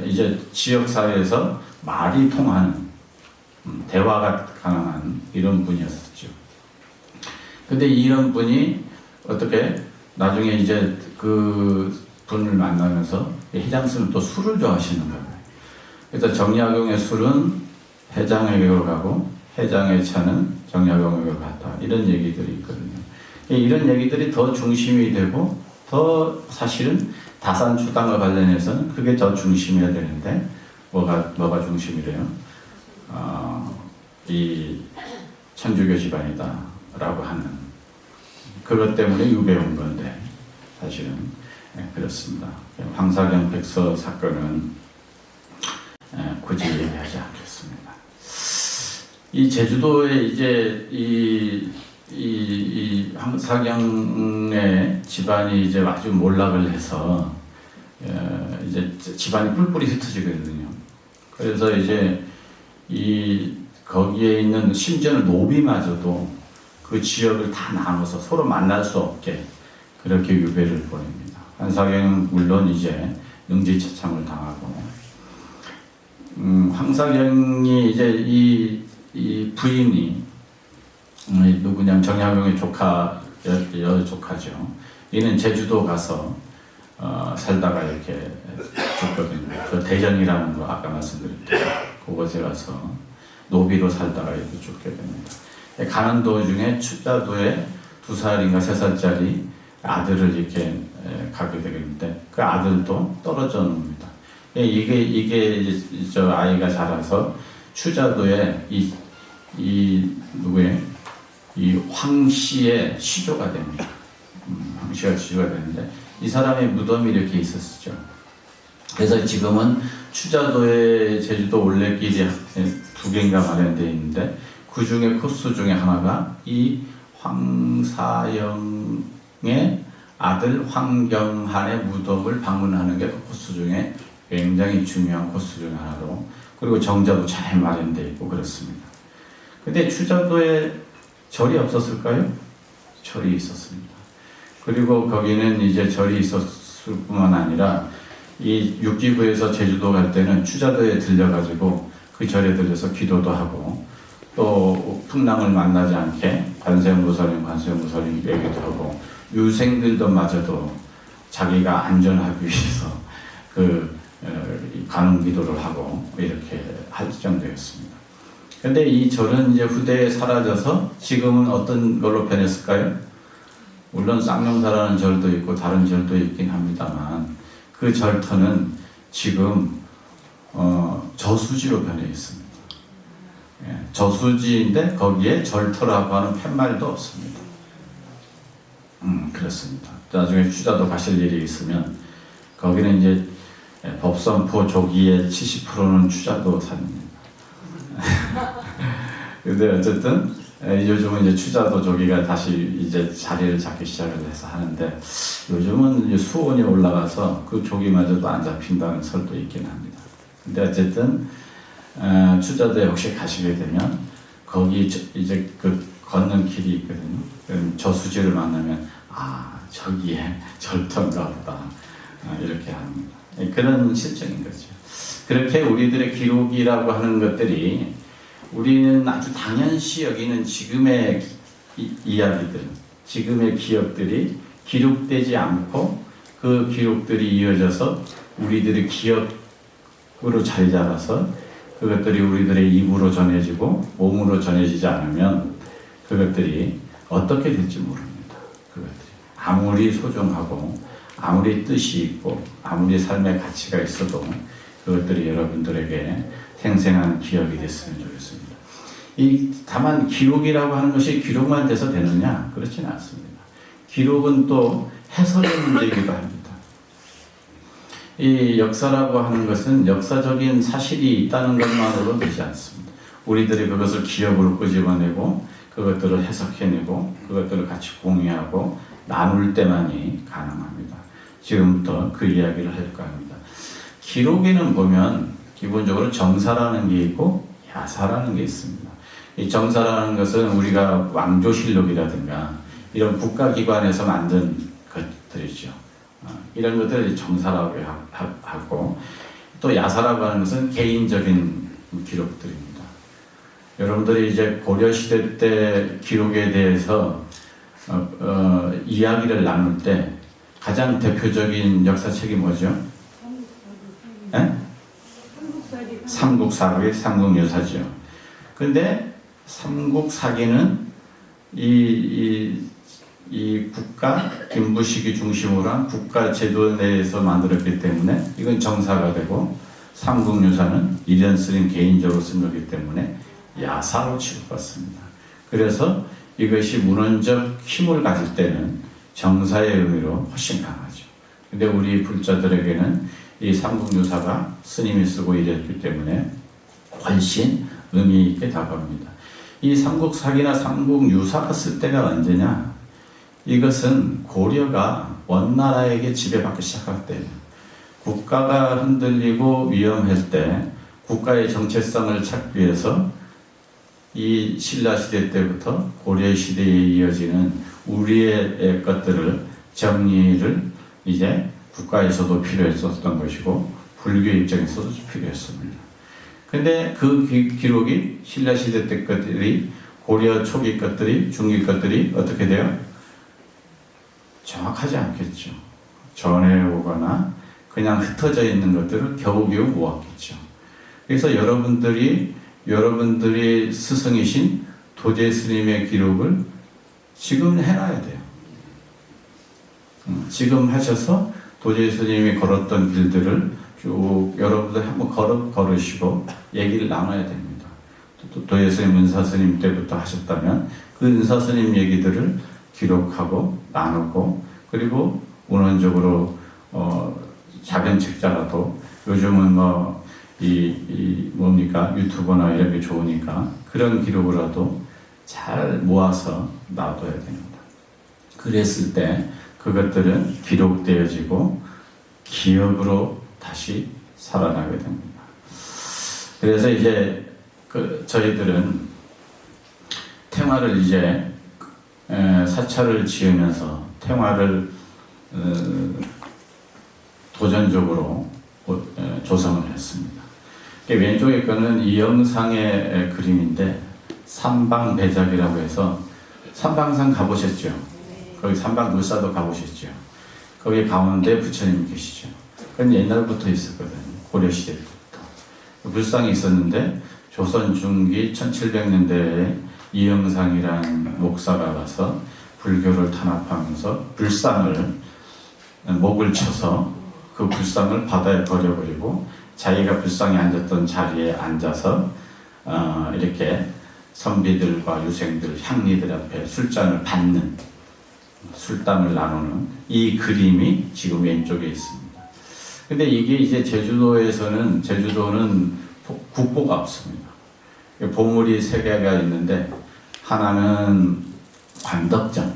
이제 지역 사회에서 말이 통하는 대화가 가능한 이런 분이었었죠. 근데 이런 분이 어떻게 나중에 이제 그 분을 만나면서 회장스는 또 술을 좋아하시는 거예요. 그래서 정약용의 술은 회장에게로 가고 회장의 차는 정약용에게로 갔다. 이런 얘기들이 있거든요. 이런 얘기들이 더 중심이 되고 더 사실은 다산 초당과 관련해서는 그게 더 중심이어야 되는데 뭐가 중심이래요? 이 천주교 집안이다라고 하는 그것 때문에 유배온 건데 사실은 그렇습니다. 황사경 백서 사건은 굳이 얘기하지 않겠습니다. 이 제주도에 이제 이 황사경의 집안이 이제 아주 몰락을 해서 이제 집안이 뿔뿔이 흩어지거든요. 그래서 이제 거기에 있는 심지어는 노비마저도 그 지역을 다 나눠서 서로 만날 수 없게 그렇게 유배를 보냅니다. 황사경은 물론 이제 능지처참을 당하고, 황사경이 이제 이 부인이 누구냐면 정약용의 여조카죠. 이는 제주도 가서 살다가 이렇게 죽거든요. 그 대전이라는 거 아까 말씀드렸죠. 그곳에 가서 노비로 살다가 이렇게 죽게 됩니다. 가는 도중에 추자도에 2살인가 3살짜리 아들을 이렇게 가게 되겠는데 그 아들도 떨어져 놉니다. 이게 저 아이가 자라서 추자도에 누구의 이 황씨의 시조가 됩니다. 황씨가 시조가 되는데 이 사람의 무덤이 이렇게 있었죠. 그래서 지금은 추자도에 제주도 올레길이 2개인가 마련되어 있는데 그 중에 코스 중에 하나가 이 황사영의 아들 황경한의 무덤을 방문하는 게 그 코스 중에 굉장히 중요한 코스 중에 하나로, 그리고 정자도 잘 마련되어 있고 그렇습니다. 근데 추자도에 절이 없었을까요? 절이 있었습니다. 그리고 거기는 이제 절이 있었을 뿐만 아니라 이 육지구에서 제주도 갈 때는 추자도에 들려가지고 그 절에 들려서 기도도 하고 또 풍랑을 만나지 않게 관세음보살님 얘기도 하고 유생들도 마저도 자기가 안전하기 위해서 가는 기도를 하고 이렇게 할 정도였습니다. 근데 이 절은 이제 후대에 사라져서 지금은 어떤 걸로 변했을까요? 물론 쌍용사라는 절도 있고 다른 절도 있긴 합니다만 그 절터는 지금 저수지로 변해 있습니다. 저수지인데 거기에 절터라고 하는 팻말도 없습니다. 그렇습니다. 나중에 추자도 가실 일이 있으면 거기는 이제 법선포 조기의 70%는 추자도 산입니다. 근데 어쨌든 요즘은 이제 추자도 조기가 다시 이제 자리를 잡기 시작을 해서 하는데 요즘은 이제 수온이 올라가서 그 조기마저도 안 잡힌다는 설도 있긴 합니다. 근데 어쨌든 추자도에 혹시 가시게 되면 거기 이제 그 걷는 길이 있거든요. 저수지를 만나면 저기에 절터인가 보다 이렇게 합니다. 그런 실정인 거죠. 그렇게 우리들의 기록이라고 하는 것들이 우리는 아주 당연시 여기는 지금의 이야기들, 지금의 기억들이 기록되지 않고 그 기록들이 이어져서 우리들의 기억으로 자리 잡아서 그것들이 우리들의 입으로 전해지고 몸으로 전해지지 않으면 그것들이 어떻게 될지 모릅니다. 그것들이 아무리 소중하고 아무리 뜻이 있고 아무리 삶의 가치가 있어도 그것들이 여러분들에게 생생한 기억이 됐으면 좋겠습니다. 다만 기록이라고 하는 것이 기록만 돼서 되느냐? 그렇지는 않습니다. 기록은 또 해석의 문제이기도 합니다. 이 역사라고 하는 것은 역사적인 사실이 있다는 것만으로 되지 않습니다. 우리들이 그것을 기억으로 끄집어내고 그것들을 해석해내고 그것들을 같이 공유하고 나눌 때만이 가능합니다. 지금부터 그 이야기를 할까 합니다. 기록에는 보면 기본적으로 정사라는 게 있고 야사라는 게 있습니다. 이 정사라는 것은 우리가 왕조실록이라든가 이런 국가기관에서 만든 것들이죠. 이런 것들을 정사라고 하고 또 야사라고 하는 것은 개인적인 기록들입니다. 여러분들이 이제 고려시대 때 기록에 대해서 이야기를 나눌 때 가장 대표적인 역사책이 뭐죠? 삼국사기, 삼국유사죠. 근데 삼국사기는 이 국가 김부식이 중심으로 한 국가 제도 내에서 만들었기 때문에 이건 정사가 되고, 삼국유사는 이련스님 개인적으로 쓴 거기 때문에 야사로 취급받습니다. 그래서 이것이 문헌적 힘을 가질 때는 정사의 의미로 훨씬 강하죠. 근데 우리 불자들에게는 이 삼국유사가 스님이 쓰고 이랬기 때문에 훨씬 의미 있게 다가옵니다. 이 삼국사기나 삼국유사가 쓸 때가 언제냐? 이것은 고려가 원나라에게 지배받기 시작할 때, 국가가 흔들리고 위험할 때 국가의 정체성을 찾기 위해서 이 신라 시대 때부터 고려 시대에 이어지는 우리의 것들을 정리를 이제 국가에서도 필요했었던 것이고 불교 입장에서도 필요했습니다. 근데 그 기록이 신라 시대 때 것들이 고려 초기 것들이 중기 것들이 어떻게 돼요? 정확하지 않겠죠. 전해오거나 그냥 흩어져 있는 것들을 겨우겨우 모았겠죠. 그래서 여러분들이 스승이신 도제 스님의 기록을 지금 해놔야 돼요. 지금 하셔서 도제 스님이 걸었던 길들을 쭉 여러분들 한번 걸으시고 얘기를 나눠야 됩니다. 또 도제 스님, 은사 스님 때부터 하셨다면 그 은사 스님 얘기들을 기록하고 나누고 그리고 원론적으로 작은 책자라도 요즘은 뭡니까 유튜브나 이런 게 좋으니까 그런 기록이라도 잘 모아서 놔둬야 됩니다. 그랬을 때 그것들은 기록되어지고 기억으로 다시 살아나게 됩니다. 그래서 이제 저희들은 탱화를 이제 사찰을 지으면서 탱화를 도전적으로 조성을 했습니다. 왼쪽에 거는 이 영상의 그림인데 삼방배작이라고 해서 삼방산 가보셨죠? 거기 삼방물사도 가보셨죠? 거기 가운데 부처님이 계시죠? 그건 옛날부터 있었거든요. 고려시대부터. 불상이 있었는데 조선 중기 1700년대에 이영상이라는 목사가 와서 불교를 탄압하면서 불상을 목을 쳐서 그 불상을 바다에 버려버리고 자기가 불상에 앉았던 자리에 앉아서 이렇게 선비들과 유생들, 향리들 앞에 술잔을 받는 술담을 나누는 이 그림이 지금 왼쪽에 있습니다. 근데 이게 이제 제주도는 국보가 없습니다. 보물이 3개가 있는데 하나는 관덕정,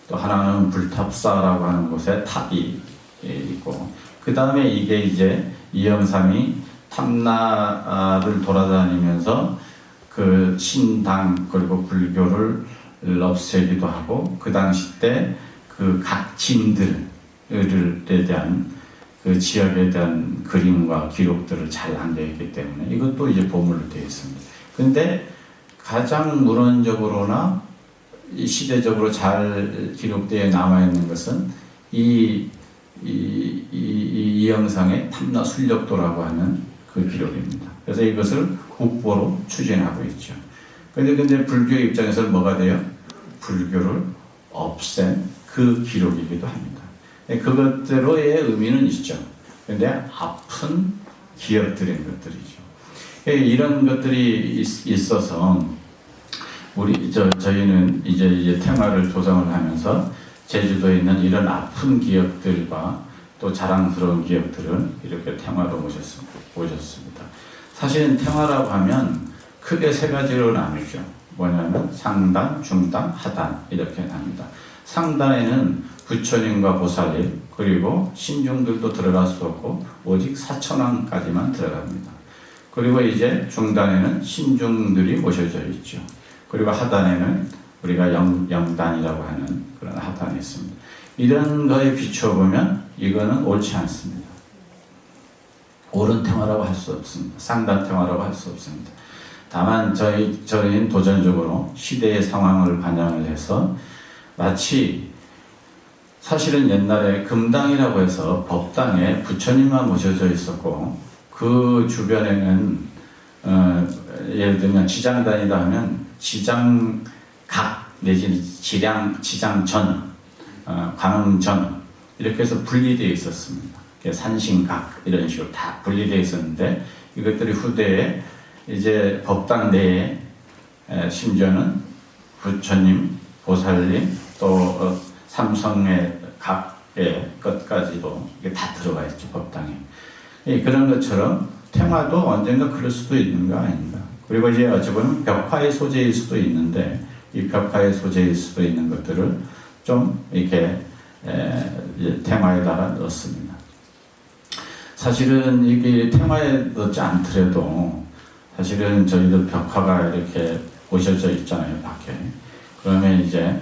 또 하나는 불탑사라고 하는 곳에 탑이 있고 그 다음에 이게 이제 이영삼이 탐나를 돌아다니면서 그 신당 그리고 불교를 없애기도 하고 그 당시 때 그 각진들에 대한 그 지역에 대한 그림과 기록들을 잘 남겨 있기 때문에 이것도 이제 보물로 되어 있습니다. 근데 가장 문헌적으로나 시대적으로 잘 기록되어 남아 있는 것은 이 영상의 탐나 술력도라고 하는 그 기록입니다. 그래서 이것을 국보로 추진하고 있죠. 근데 불교 입장에서는 뭐가 돼요? 불교를 없앤 그 기록이기도 합니다. 그것대로의 의미는 있죠. 근데 아픈 기억들인 것들이죠. 이런 것들이 있어서 저희는 이제 테마를 조성을 하면서 제주도에 있는 이런 아픈 기억들과 또 자랑스러운 기억들을 이렇게 테마로 모셨습니다. 사실은 테마라고 하면 크게 3가지로 나누죠. 뭐냐면 상단, 중단, 하단 이렇게 납니다. 상단에는 부처님과 보살님 그리고 신중들도 들어갈 수 없고 오직 사천왕까지만 들어갑니다. 그리고 이제 중단에는 신중들이 모셔져 있죠. 그리고 하단에는 우리가 영단이라고 하는 그런 하단이 있습니다. 이런 거에 비춰보면 이거는 옳지 않습니다. 옳은 테마라고 할 수 없습니다. 상단 테마라고 할 수 없습니다. 다만 저희는 도전적으로 시대의 상황을 반영을 해서 마치 사실은 옛날에 금당이라고 해서 법당에 부처님만 모셔져 있었고 그 주변에는 예를 들면 지장단이다 하면 지장각 내지는 지장전, 광음전 이렇게 해서 분리되어 있었습니다. 산신각 이런 식으로 다 분리되어 있었는데 이것들이 후대에 이제 법당 내에 심지어는 부처님, 보살님 또 삼성의 각의 것까지도 이게 다 들어가 있죠. 법당에. 그런 것처럼 테마도 언젠가 그럴 수도 있는 거 아닌가. 그리고 이제 어찌 보면 벽화의 소재일 수도 있는데 이 벽화의 소재일 수도 있는 것들을 좀 이렇게 테마에다가 넣었습니다. 사실은 이게 테마에 넣지 않더라도 사실은 저희들 벽화가 이렇게 오셔져 있잖아요, 밖에. 그러면 이제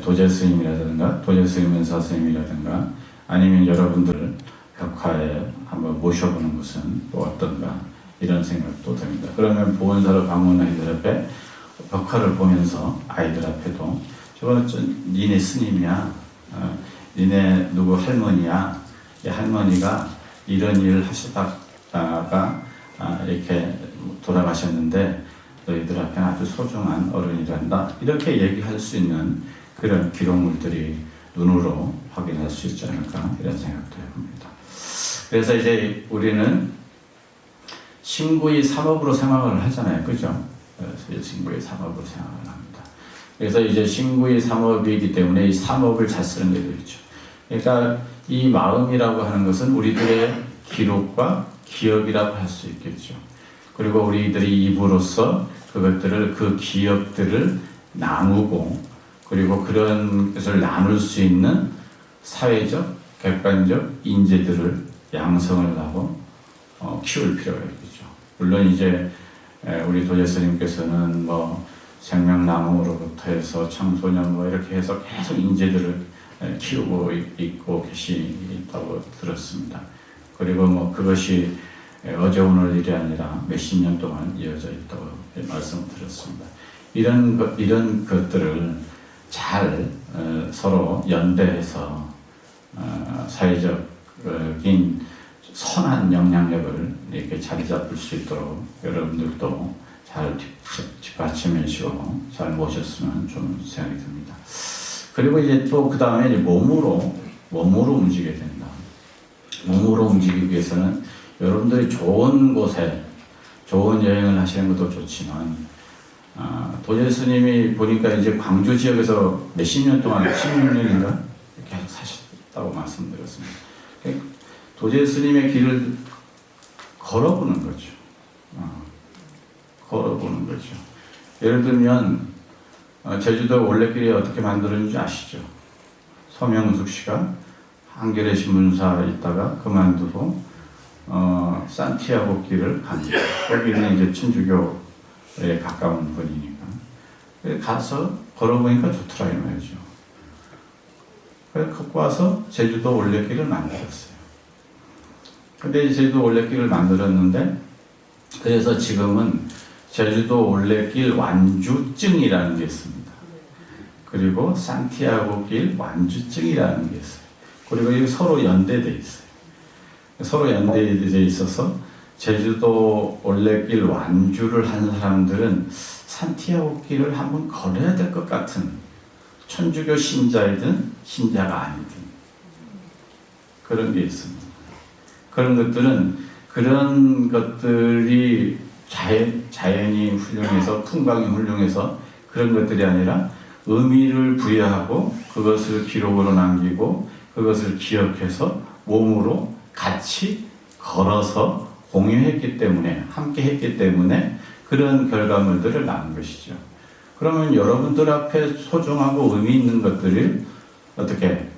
도제 스님이라든가 도제 스님은사 스님이라든가 아니면 여러분들 벽화에 한번 모셔보는 것은 또 어떤가 이런 생각도 듭니다. 그러면 보건사로 방문한 이들 앞에 벽화를 보면서 아이들 앞에도 저거는 니네 스님이야, 니네 누구 할머니야, 이 할머니가 이런 일을 하시다가 이렇게 돌아가셨는데 너희들 앞에 아주 소중한 어른이란다, 이렇게 얘기할 수 있는 그런 기록물들이 눈으로 확인할 수 있지 않을까 이런 생각도 해봅니다. 그래서 이제 우리는 신구의 삼업으로 생각을 하잖아요, 그죠? 그래서 신구의 삼업으로 생각을 합니다. 그래서 이제 신구의 삼업이기 때문에 이 삼업을 잘 쓰는 게 되죠. 그러니까 이 마음이라고 하는 것은 우리들의 기록과 기억이라고 할 수 있겠죠. 그리고 우리들이 입으로써 그것들을, 그 기억들을 나누고, 그리고 그런 것을 나눌 수 있는 사회적, 객관적 인재들을 양성을 하고 키울 필요가 있겠죠. 물론 이제 우리 도제스님께서는 뭐 생명나무로부터 해서 청소년 뭐 이렇게 해서 계속 인재들을 키우고 있고 계시다고 들었습니다. 그리고 뭐 그것이 어제 오늘 일이 아니라 몇십 년 동안 이어져 있다고 말씀을 드렸습니다. 이런 것들을 잘 서로 연대해서 사회적인 선한 영향력을 이렇게 자리 잡을 수 있도록 여러분들도 잘 뒷받침해 주시고 잘 모셨으면 좀 생각이 듭니다. 그리고 이제 또 그 다음에 몸으로 움직여야 된다. 몸으로 움직이기 위해서는 여러분들이 좋은 곳에 좋은 여행을 하시는 것도 좋지만 도제 스님이 보니까 이제 광주 지역에서 몇십 년 동안 16년인가 계속 사셨다고 말씀드렸습니다. 도제 스님의 길을 걸어보는 거죠. 걸어보는 거죠. 예를 들면 제주도 올레길이 어떻게 만들어진지 아시죠? 서명숙 씨가 한겨레 신문사 있다가 그만두고 산티아고 길을 갑니다. 거기는 이제 천주교에 가까운 분이니까 가서 걸어보니까 좋더라 이 말이죠. 그래서 갖고 와서 제주도 올레길을 만들었어요. 근데 제주도 올레길을 만들었는데 그래서 지금은 제주도 올레길 완주증이라는 게 있습니다. 그리고 산티아고 길 완주증이라는 게 있어요. 그리고 이게 서로 연대돼 있어요. 서로 연대돼 있어서 제주도 올레길 완주를 한 사람들은 산티아고 길을 한번 걸어야 될 것 같은, 천주교 신자이든 신자가 아니든 그런 게 있습니다. 그런 것들이 자연이 훌륭해서, 풍광이 훌륭해서 그런 것들이 아니라 의미를 부여하고 그것을 기록으로 남기고 그것을 기억해서 몸으로 같이 걸어서 공유했기 때문에, 함께 했기 때문에 그런 결과물들을 낳은 것이죠. 그러면 여러분들 앞에 소중하고 의미 있는 것들을 어떻게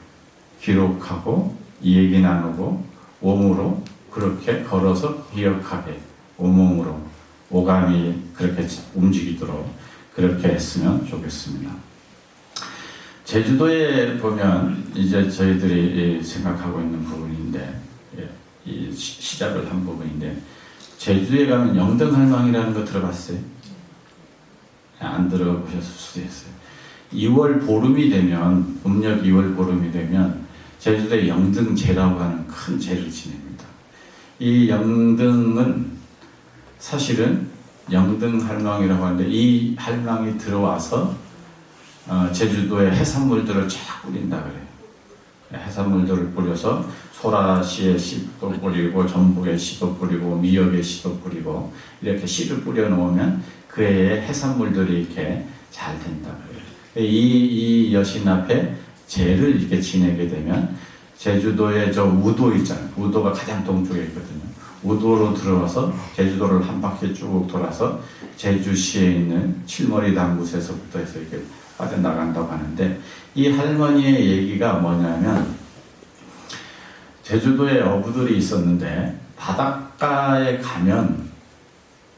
기록하고 얘기 나누고 몸으로 그렇게 걸어서 기억하게, 온몸으로 오감이 그렇게 움직이도록 그렇게 했으면 좋겠습니다. 제주도에 보면 이제 저희들이 생각하고 있는 부분인데, 이 시작을 한 부분인데, 제주도에 가면 영등할망이라는 거 들어봤어요? 안 들어보셨을 수도 있어요. 2월 보름이 되면, 음력 2월 보름이 되면 제주도에 영등제라고 하는 큰 제를 지냅니다. 이 영등은 사실은 영등할망이라고 하는데, 이 할망이 들어와서 제주도에 해산물들을 쫙 뿌린다 그래요. 해산물들을 뿌려서 소라시에 씨도 뿌리고 전복에 씨도 뿌리고 미역에 씨도 뿌리고 이렇게 씨를 뿌려 놓으면 그 해에 해산물들이 이렇게 잘 된다 그래요. 이 여신 앞에 제를 이렇게 지내게 되면 제주도에 저 우도 있잖아요. 우도가 가장 동쪽에 있거든요. 우도로 들어와서 제주도를 한 바퀴 쭉 돌아서 제주시에 있는 칠머리 당굿에서부터 해서 이렇게 빠져나간다고 하는데, 이 할머니의 얘기가 뭐냐면 제주도에 어부들이 있었는데 바닷가에 가면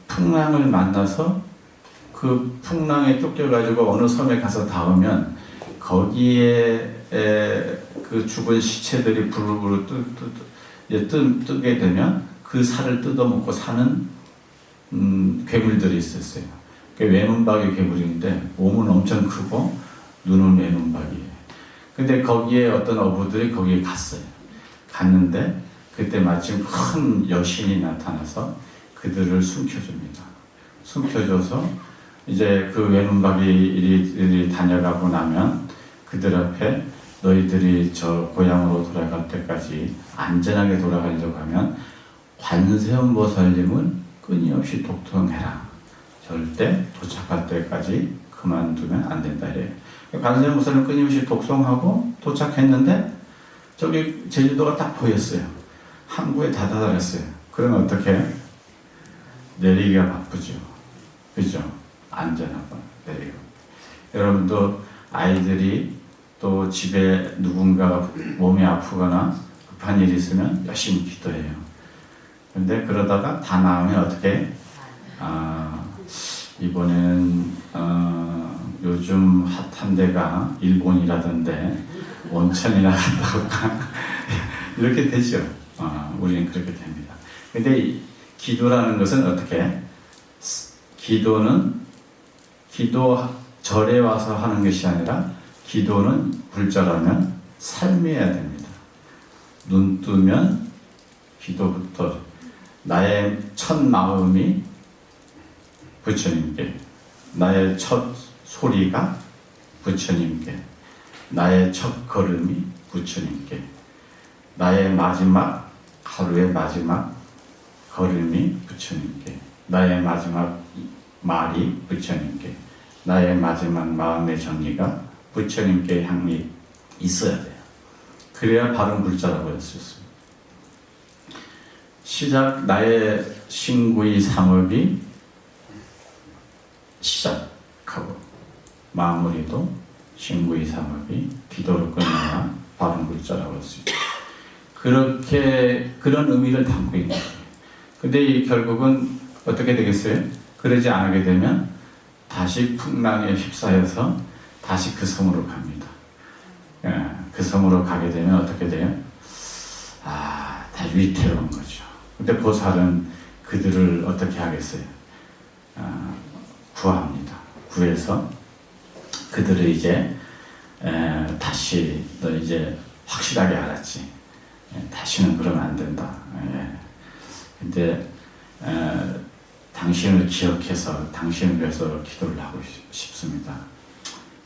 풍랑을 만나서 그 풍랑에 쫓겨가지고 어느 섬에 가서 닿으면 거기에 그 죽은 시체들이 부르르 뜨게 되면 그 살을 뜯어먹고 사는 괴물들이 있었어요. 외눈박이 괴물인데 몸은 엄청 크고 눈은 외눈박이에요. 근데 거기에 어떤 어부들이 거기에 갔어요. 갔는데 그때 마침 큰 여신이 나타나서 그들을 숨겨줍니다. 숨겨줘서 이제 그 외눈박이들이 다녀가고 나면 그들 앞에 너희들이 저 고향으로 돌아갈 때까지 안전하게 돌아가려고 하면 관세음보살님을 끊임없이 독통해라. 절대 도착할 때까지 그만두면 안 된다 이래요. 관세음보살님 끊임없이 독송하고 도착했는데 저기 제주도가 딱 보였어요. 항구에 다다랐어요. 그러면 어떻게? 내리기가 바쁘죠. 그죠? 안전하고 내리고. 여러분도 아이들이 또 집에 누군가 몸이 아프거나 급한 일이 있으면 열심히 기도해요. 근데 그러다가 다 나으면 어떻게? 이번에는 요즘 핫한 데가 일본이라던데 온천이나 갔다 올까? 이렇게 되죠. 우리는 그렇게 됩니다. 근데 기도라는 것은 어떻게? 기도는 절에 와서 하는 것이 아니라 기도는 불자라면 삶이어야 됩니다. 눈 뜨면 기도부터 나의 첫 마음이 부처님께, 나의 첫 소리가 부처님께, 나의 첫 걸음이 부처님께, 나의 마지막 하루의 마지막 걸음이 부처님께, 나의 마지막 말이 부처님께, 나의 마지막 마음의 정리가 부처님께 향이 있어야 돼요. 그래야 바른 불자라고 할 수 있습니다. 시작, 나의 신구의 상업이 시작하고 마무리도 신구의 상업이 기도로 끝나야 바른 불자라고 할 수 있죠. 그렇게 그런 의미를 담고 있는 거예요. 근데 결국은 어떻게 되겠어요? 그러지 않게 되면 다시 풍랑에 휩싸여서 다시 그 섬으로 갑니다. 그 섬으로 가게 되면 어떻게 돼요? 다 위태로운 거죠. 근데 보살은 그들을 어떻게 하겠어요? 구합니다. 구해서 그들을 이제 다시 너 이제 확실하게 알았지. 다시는 그러면 안 된다. 근데 당신을 기억해서 당신을 위해서 기도를 하고 싶습니다.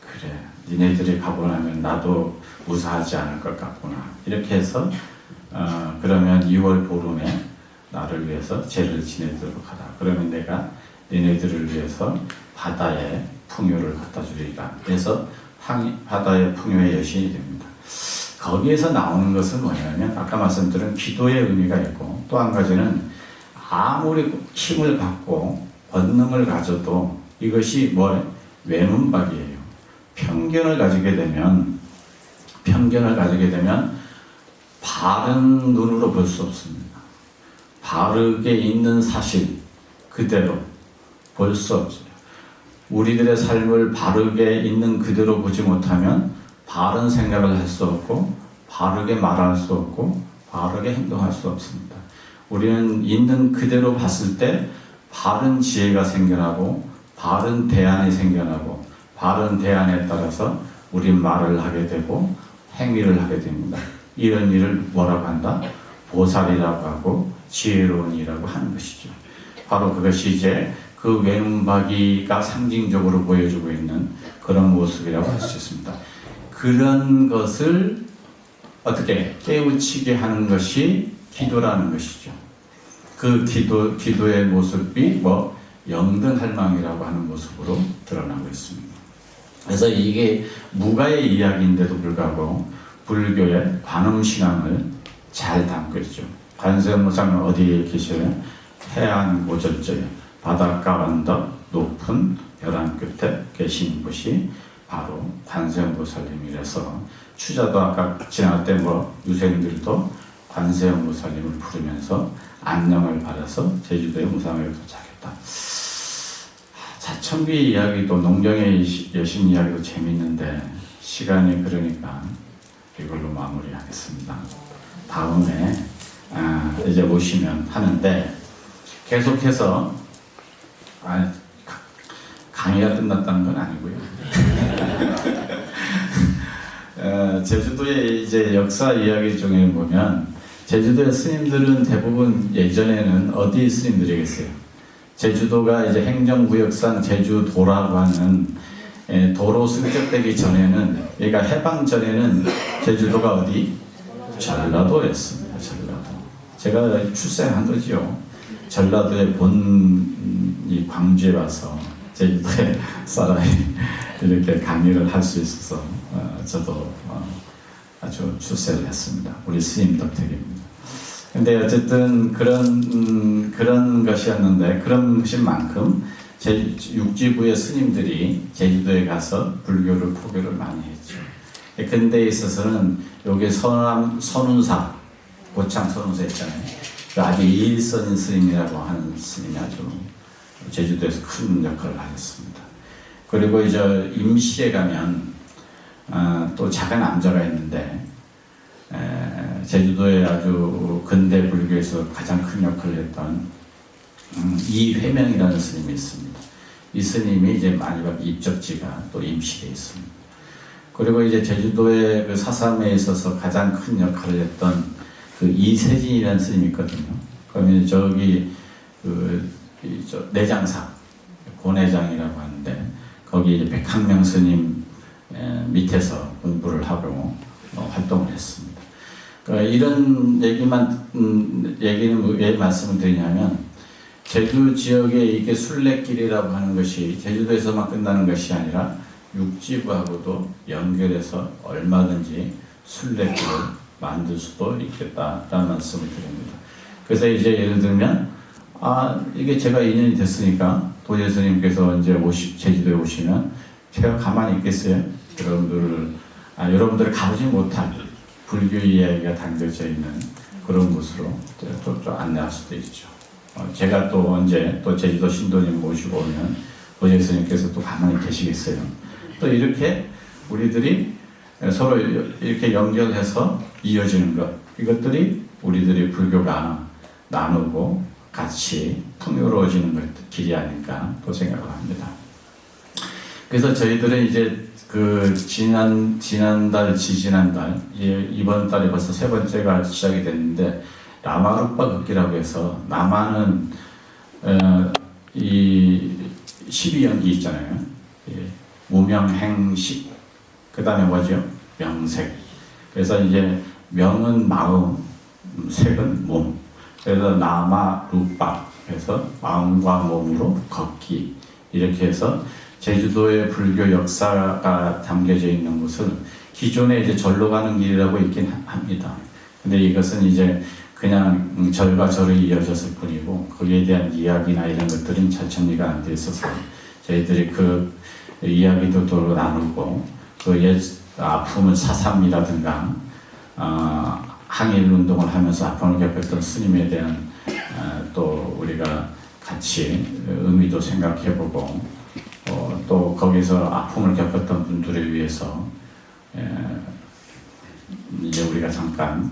그래, 니네들이 가고 나면 나도 무사하지 않을 것 같구나. 이렇게 해서 그러면 2월 보름에 나를 위해서 제를 지내도록 하라. 그러면 내가 니네들을 위해서 바다에 풍요를 갖다 주리라. 그래서 바다의 풍요의 여신이 됩니다. 거기에서 나오는 것은 뭐냐면 아까 말씀드린 기도의 의미가 있고 또 한 가지는 아무리 힘을 갖고 권능을 가져도 이것이 외눈박이에요. 편견을 가지게 되면 바른 눈으로 볼 수 없습니다. 바르게 있는 사실 그대로 볼 수 없어요. 우리들의 삶을 바르게 있는 그대로 보지 못하면 바른 생각을 할 수 없고 바르게 말할 수 없고 바르게 행동할 수 없습니다. 우리는 있는 그대로 봤을 때 바른 지혜가 생겨나고 바른 대안이 생겨나고 바른 대안에 따라서 우리 말을 하게 되고 행위를 하게 됩니다. 이런 일을 뭐라고 한다? 보살이라고 하고 지혜로운이라고 하는 것이죠. 바로 그것이 이제 그 외눈박이가 상징적으로 보여주고 있는 그런 모습이라고 할 수 있습니다. 그런 것을 어떻게 깨우치게 하는 것이 기도라는 것이죠. 그 기도의 모습이 영등할망이라고 하는 모습으로 드러나고 있습니다. 그래서 이게 무가의 이야기인데도 불구하고 불교의 관음신앙을 잘 담고 있죠. 관세음보살은 어디에 계셔요? 해안 고절저에 바닷가 언덕 높은 벼랑 끝에 계신 곳이 바로 관세음보살님이라서 추자도 아까 지나갈 때 유생들도 관세음 무사님을 부르면서 안녕을 받아서 제주도에 무사하게 도착했다. 자청비 이야기도 농경의 여신 이야기도 재밌는데 시간이 그러니까 이걸로 마무리하겠습니다. 다음에 이제 오시면 하는데 계속해서 강의가 끝났다는 건 아니고요. 제주도의 이제 역사 이야기 중에 보면 제주도의 스님들은 대부분 예전에는 어디 스님들이겠어요? 제주도가 이제 행정구역상 제주도라고 하는 도로 승격되기 전에는, 그러니까 해방 전에는 제주도가 어디? 전라도였습니다. 전라도. 제가 출생한 거지요. 전라도의 이 광주에 와서 제주도의 사람이 이렇게 강의를 할 수 있어서 저도 아주 출세를 했습니다. 우리 스님 덕택입니다. 근데 어쨌든 그런 것이었는데, 그런 것인 만큼 육지부의 스님들이 제주도에 가서 불교를 포교를 많이 했죠. 근대에 있어서는 여기 선운사, 고창 선운사 있잖아요. 아주 일선인 스님이라고 하는 스님이 아주 제주도에서 큰 역할을 하셨습니다. 그리고 이제 임시에 가면 또 작은 암자가 있는데, 제주도에 아주 근대 불교에서 가장 큰 역할을 했던 이회명이라는 스님이 있습니다. 이 스님이 이제 마지막 입적지가 또 임시에 있습니다. 그리고 이제 제주도의 그 사삼에 있어서 가장 큰 역할을 했던 그 이세진이라는 스님이 있거든요. 그러면 저기 내장사 고내장이라고 하는데, 거기 이제 백학명 스님 밑에서 공부를 하고 활동을 했습니다. 그러니까 이런 얘기는 왜 말씀을 드리냐면, 제주 지역에 이게 순례길이라고 하는 것이 제주도에서만 끝나는 것이 아니라 육지부하고도 연결해서 얼마든지 순례길을 만들 수도 있겠다라는 말씀을 드립니다. 그래서 이제 예를 들면 이게 제가 2년이 됐으니까 도재 스님께서 이제 제주도에 오시면 제가 가만히 있겠어요? 여러분들을 가보지 못한 불교 이야기가 담겨져 있는 그런 곳으로 좀 안내할 수도 있죠. 제가 또 언제 또 제주도 신도님 모시고 오면 도재 스님께서 또 가만히 계시겠어요? 또 이렇게 우리들이 서로 이렇게 연결해서 이어지는 것, 이것들이 우리들이 불교가 나누고 같이 풍요로워지는 길이 아닐까 또 생각을 합니다. 그래서 저희들은 이제 그 지난달, 지지난달, 이번 달에 벌써 세 번째가 시작이 됐는데, 라마루파 극기라고 해서, 라마는 이 12연기 있잖아요. 무명행식, 그 다음에 뭐죠? 명색. 그래서 이제 명은 마음, 색은 몸. 그래서 라마루파, 그래서 마음과 몸으로 걷기. 이렇게 해서 제주도의 불교 역사가 담겨져 있는 곳은 기존에 이제 절로 가는 길이라고 있긴 합니다. 근데 이것은 이제 그냥 절과 절이 이어졌을 뿐이고, 거기에 대한 이야기나 이런 것들은 잘 정리가 안 돼 있어서 저희들이 그 이야기도 또 나누고, 그 아픔을 사삼이라든가 항일 운동을 하면서 아픔을 겪었던 스님에 대한 또 우리가 같이 의미도 생각해보고, 또 거기서 아픔을 겪었던 분들을 위해서 이제 우리가 잠깐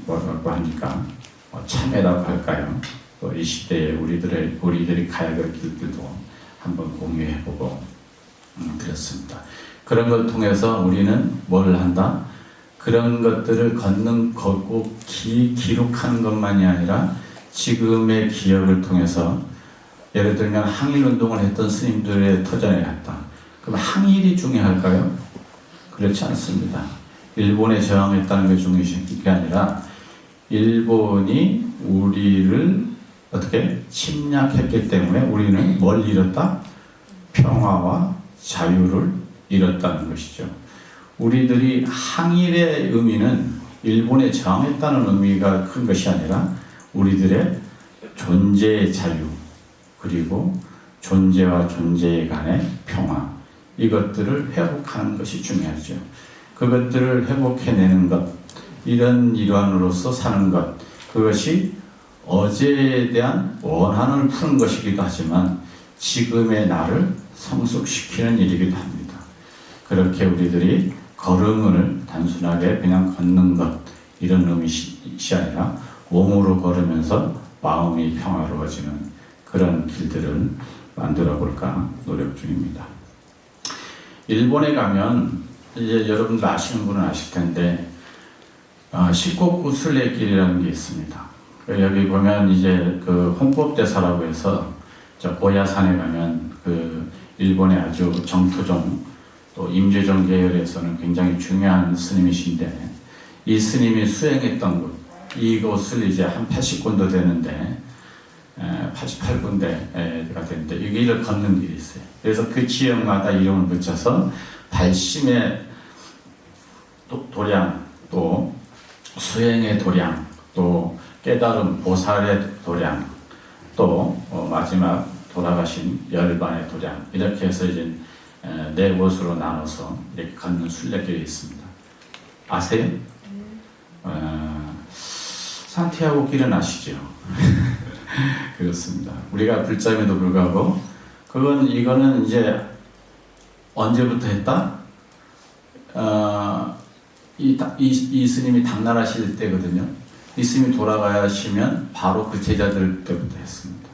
뭐라고 하니까 참회라고 할까요? 또 이 시대에 우리들이 가야 될 길들도 한번 공유해보고 그렇습니다. 그런 걸 통해서 우리는 뭘 한다? 그런 것들을 걷고 기록하는 것만이 아니라 지금의 기억을 통해서, 예를 들면 항일운동을 했던 스님들의 터전에 갔다. 그럼 항일이 중요할까요? 그렇지 않습니다. 일본에 저항했다는 게 중요한 게 아니라 일본이 우리를 어떻게 침략했기 때문에 우리는 뭘 잃었다? 평화와 자유를 잃었다는 것이죠. 우리들이 항일의 의미는 일본에 저항했다는 의미가 큰 것이 아니라 우리들의 존재의 자유, 그리고 존재와 존재 간의 평화, 이것들을 회복하는 것이 중요하죠. 그것들을 회복해내는 것, 이런 일환으로서 사는 것, 그것이 어제에 대한 원한을 푸는 것이기도 하지만 지금의 나를 성숙시키는 일이기도 합니다. 그렇게 우리들이 걸음을 단순하게 그냥 걷는 것, 이런 의미이 아니라 몸으로 걸으면서 마음이 평화로워지는 그런 길들을 만들어 볼까 노력 중입니다. 일본에 가면 이제 여러분들 아시는 분은 아실 텐데 시코쿠 순례길이라는 게 있습니다. 여기 보면 이제 그 홍법대사라고 해서 저 고야산에 가면 그 일본의 아주 정토종 또 임재정 계열에서는 굉장히 중요한 스님이신데 이 스님이 수행했던 곳, 이곳을 이제 한 80군도 되는데 88군데가 되는데 이 길을 걷는 길이 있어요. 그래서 그 지역마다 이름을 붙여서 발심의 도량, 또 수행의 도량, 또 깨달음 보살의 도량, 또 마지막 돌아가신 열반의 도량, 이렇게 해서 이제 네 곳으로 나눠서 이렇게 걷는 순례길이 있습니다. 아세요? 산티아고 길은 아시죠? 그렇습니다. 우리가 불자임에도 불구하고 이거는 이제 언제부터 했다? 이 스님이 당날하실 때거든요. 이 스님이 돌아가시면 바로 그 제자들 때부터 했습니다.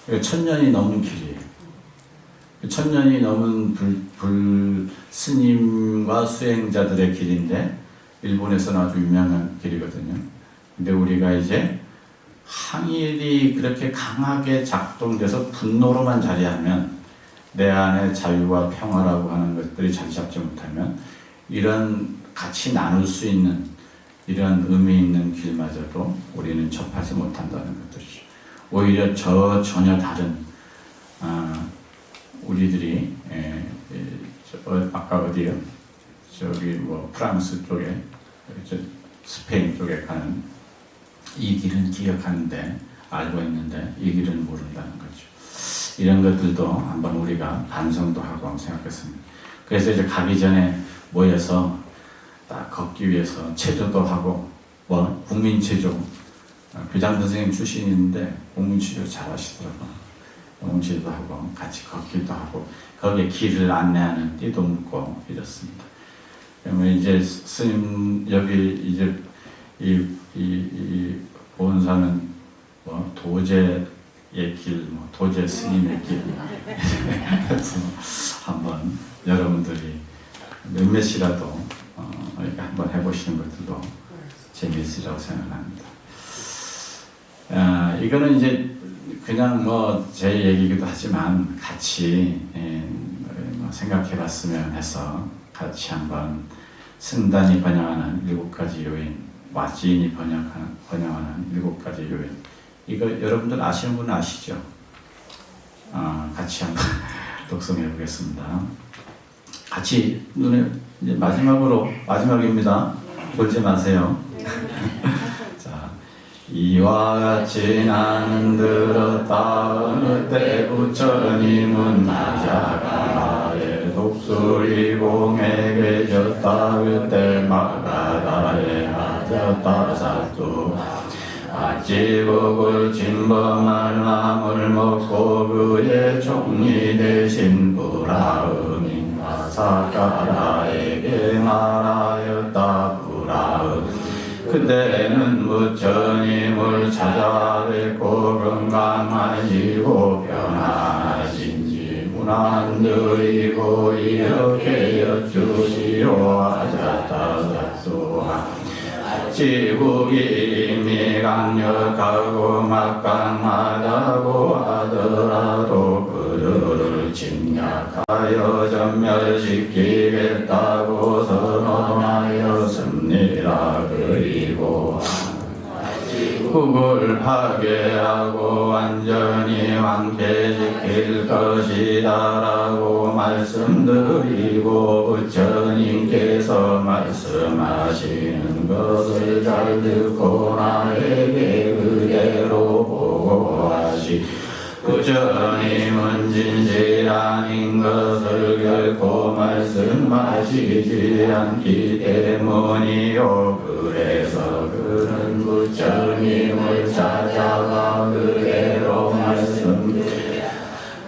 1000년이 넘은 길이에요. 1000년이 넘은 불 스님과 수행자들의 길인데 일본에서는 아주 유명한 길이거든요. 근데 우리가 이제 항일이 그렇게 강하게 작동돼서 분노로만 자리하면 내 안에 자유와 평화라고 하는 것들이 자리 잡지 못하면 이런 같이 나눌 수 있는 이런 의미 있는 길마저도 우리는 접하지 못한다는 것들이죠. 오히려 전혀 다른 우리들이 아까 어디요? 저기 프랑스 쪽에 스페인 쪽에 가는 이 길은 기억하는데 알고 있는데 이 길은 모른다는 거죠. 이런 것들도 한번 우리가 반성도 하고 생각했습니다. 그래서 이제 가기 전에 모여서 딱 걷기 위해서 체조도 하고 국민체조 교장 선생님 출신인데 국민체조 잘 하시더라고요. 국민체조도 하고 같이 걷기도 하고 거기에 길을 안내하는 띠도 묶고 이렇습니다. 그러면 이제 스님 여기 이제 이 본사는 도제의 길, 도제 스님의 길 그래서 한번 여러분들이 몇몇이라도 이렇게 한번 해보시는 것들도 재미있으리라고 생각합니다. 이거는 이제 그냥 제 얘기이기도 하지만 같이 생각해봤으면 해서 같이 한번 승단이 번영하는 7가지 요인, 와지인이 번영하는 7가지 요인, 이거 여러분들 아시는 분은 아시죠? 같이 한번 독송해 보겠습니다. 같이 눈에 이제 마지막입니다. 졸지 마세요. 자, 이와 같이 나는 들었다 어느 때 부처님은 나자가라의 독수리 공에게 졌다 그때 마가다에 맞았다 사또 아찌복을 진범할 나물 먹고 그의 종리 대신 브라음인 아사가라에게 말하였다. 브라음 그때는 부처님을 찾아 뵙고 건강한 일곱 변하신지 문안드리고 이렇게 여쭈시오 하셨다. 또한 지국이 이미 강력하고 막강하다고 하더라도 그들을 침략하여 전멸시키겠다고 선언하였습니다. 그리고 국을 파괴하고 완전히 황폐시킬 것이다라고 말씀드리고 부처님께서 말씀하시는 것을 잘 듣고 나에게 그대로 보고하시 부처님은 진실아닌 것을 결코 말씀하시지 않기 때문이요. 그래서 그는 부처님을 찾아가 그대로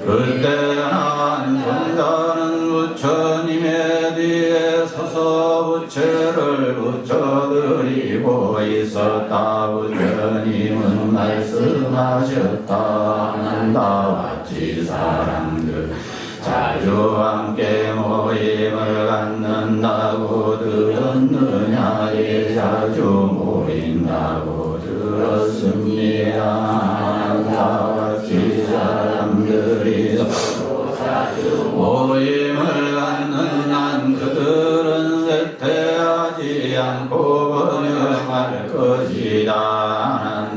그때는 전자는 부처님의 뒤에 서서 부채를 붙여드리고 있었다. 부처님은 말씀하셨다. 나와 같이 사람들 자주 함께 모임을 갖는다고 들었느냐? 예, 자주 모인다고 들었습니다. 나와 같이 사람들이 모임을 갖는 한 그들은 쇠퇴하지 않고 번영할 것이다.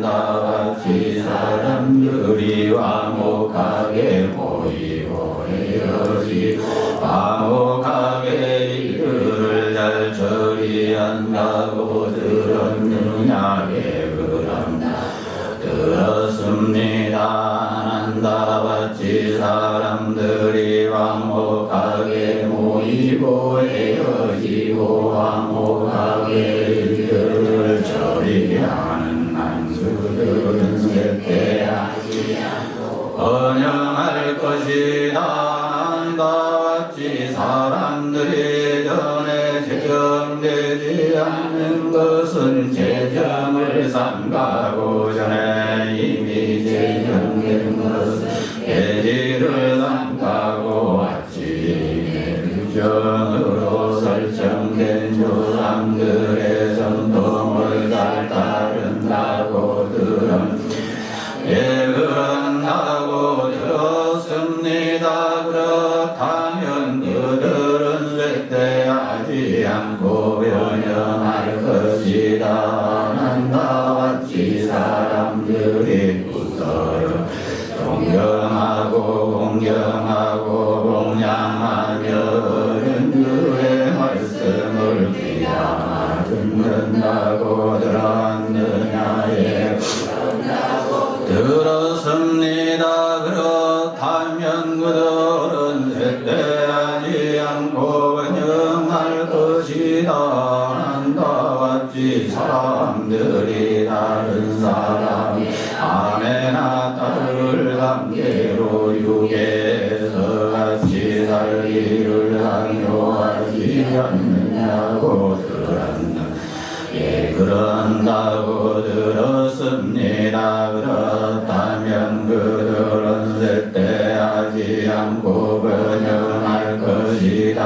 나와 같이 사람들이 화목하게 모이고 헤어지고 화목하게 일들을 잘 처리한다고 들었느냐? 예, 그럼 들었습니다. 나와 같이 사람들이 화목하게 모이고 헤어지고 화목하게 일들을 처리하는 한 그들은 쇠퇴하지 않고 번영할 것이다. 나와 같이 사람들이 전에 제정되지 않는 것은 제정을 삼가고 전에 이미 제정된 것은 계지를 삼가고 아침의 규정으로 설정된 조상들의 전통을 잘 따른다고 그런다고 들었습니다. 그렇다면 그들은 쇠퇴하지 않고 변형할 것이다. 나와 같이 사람들이 붙들어 존경하고 공경하고 공양하며 그의 말씀을 귀담아 듣는다고 들었느냐? 예, 들었습니다. 그렇다면 그들은 쇠퇴하지 않고 번영할 것이다. 나와 같이 사람들이 다른 사람 아내나 딸을 관계로 육에서 같이 살기를 강요하지 않느냐고 들었나? 예, 그런다고 들었습니다. 그렇다면 그들은 쇠퇴하지 않고 번영할 것이다.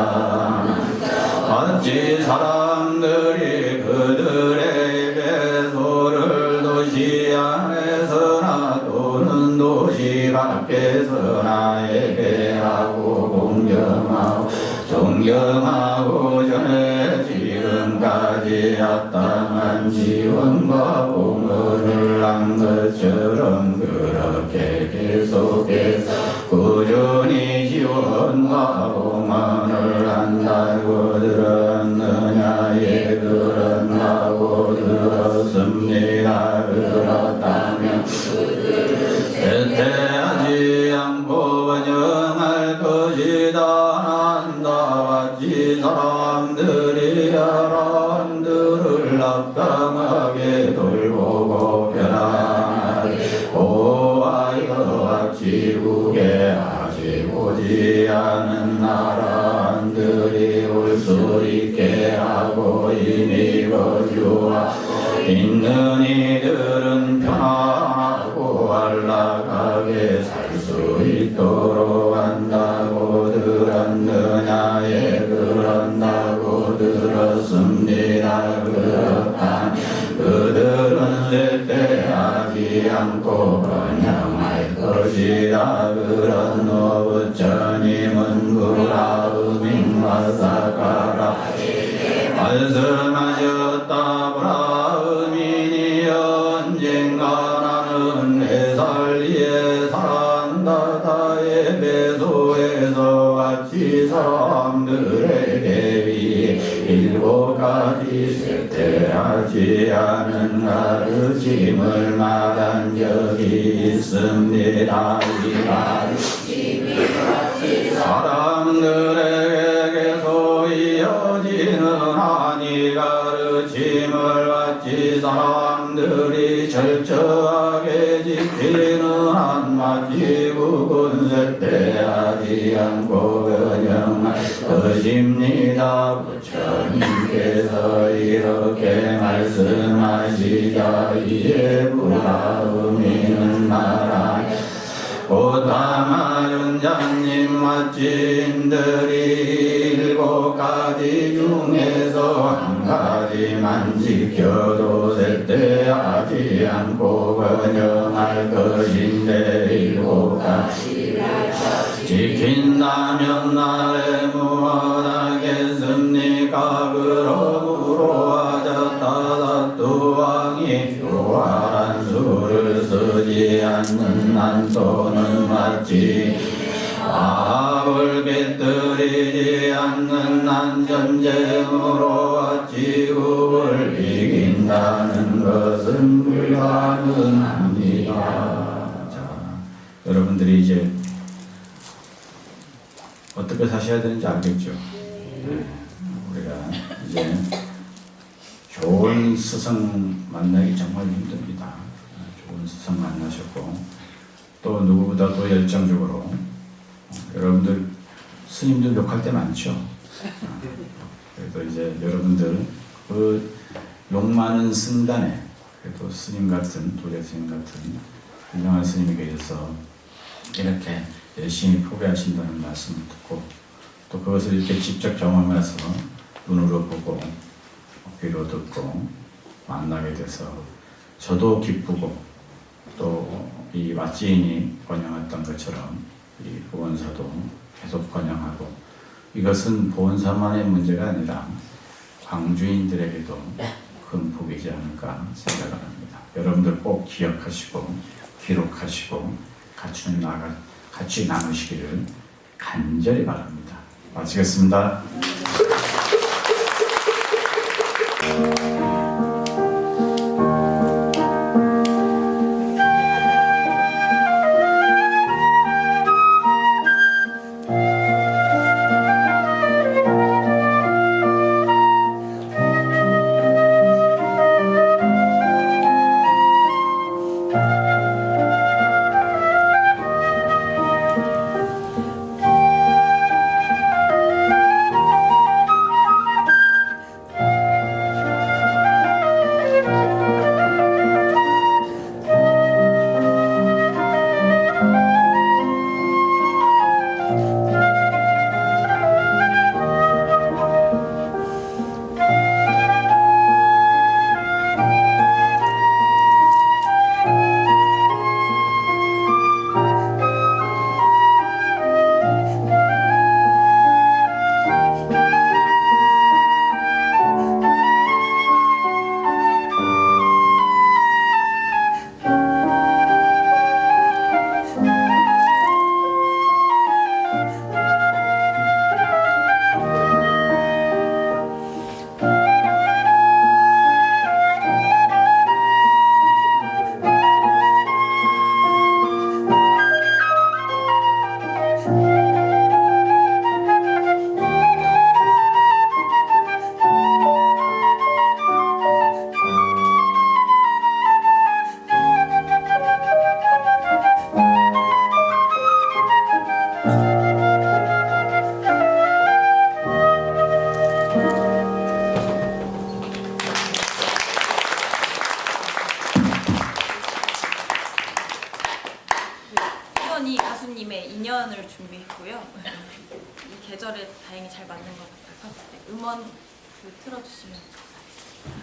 마치 사람들이 그들의 배소를 도시 안에서나 또는 도시 밖에서나 예배하고 공경하고 존경하고 전에 지금까지 합당한 지원과 봉헌을 한 것처럼 그렇게 계속해서 꾸준히 지원과 봉헌을 한다고 들었느냐? 예, 그런다고 들었습니다. 그렇다면 쇠퇴하지 않고 번영할 것이다. 나와 같이 사람들이 사람들을 합당하게 돌보고 편안하게 보호하여 지국에 아직 오지 않은 나라들이 올 수 있게 하고 이미 거주하고 있는 이들은 편안하고 안락하게 살 수 있도록 한다고 들었느냐? 예, 그런다고 들었습니다. 그렇다면 그들은 쇠퇴하지 않고 번영할 것이다. 그런 부처님은 브라흐민과 사가라 말씀하셨다. 브라흐민이 언젠가 나는 내 살리에 살았다. 다의 배소에서 같이 사람들에게 일곱 가지 쇠퇴하지 않은 가르침을 말한 적이 있습니다. 이 가르침이 사람들에게 계속 이어지는 한이 가르침을 받지 사람들이 철저하게 지키는 한 마치 국은 쇠퇴하지 않고 변형할 것입니다. 부처님께서 이렇게 말씀하시자 이에 불화음이는 나라 고타마윤자님 마침들이 일곱 가지 중에서 한 가지만 지켜도 쇠퇴하지 않고 번영할 것인데 일곱 가지를 지킨다면 나를 무엇하겠습니까? 그러므로 하자타다 두왕이 교활한 수를 쓰지 않는 한 또는 마치 아합을 깃들이지 않는 한 전쟁으로 지구를 이긴다는 것은 불가능합니다. 자, 여러분들이 이제 어떻게 사셔야 되는지 알겠죠? 네, 우리가 이제 좋은 스승 만나기 정말 힘듭니다. 좋은 스승 만나셨고 또 누구보다도 열정적으로 여러분들 스님들 욕할 때 많죠. 그래도 이제 여러분들 그 욕 많은 승단에 그래도 스님 같은 도제 스님 같은 훌륭한 스님이 계셔서 이렇게 열심히 포기하신다는 말씀을 듣고 또 그것을 이렇게 직접 경험해서 눈으로 보고 귀로 듣고 만나게 돼서 저도 기쁘고 또 이 왓지인이 번영했던 것처럼 이 보원사도 계속 번영하고 이것은 보원사만의 문제가 아니라 광주인들에게도 큰 복이지 않을까 생각을 합니다. 여러분들 꼭 기억하시고 기록하시고 같이 나누시기를 간절히 바랍니다. 마치겠습니다. 수원이 가수님의 인연을 준비했고요. 이 계절에 다행히 잘 맞는 것 같아서 음원 틀어주시면 감사하겠습니다.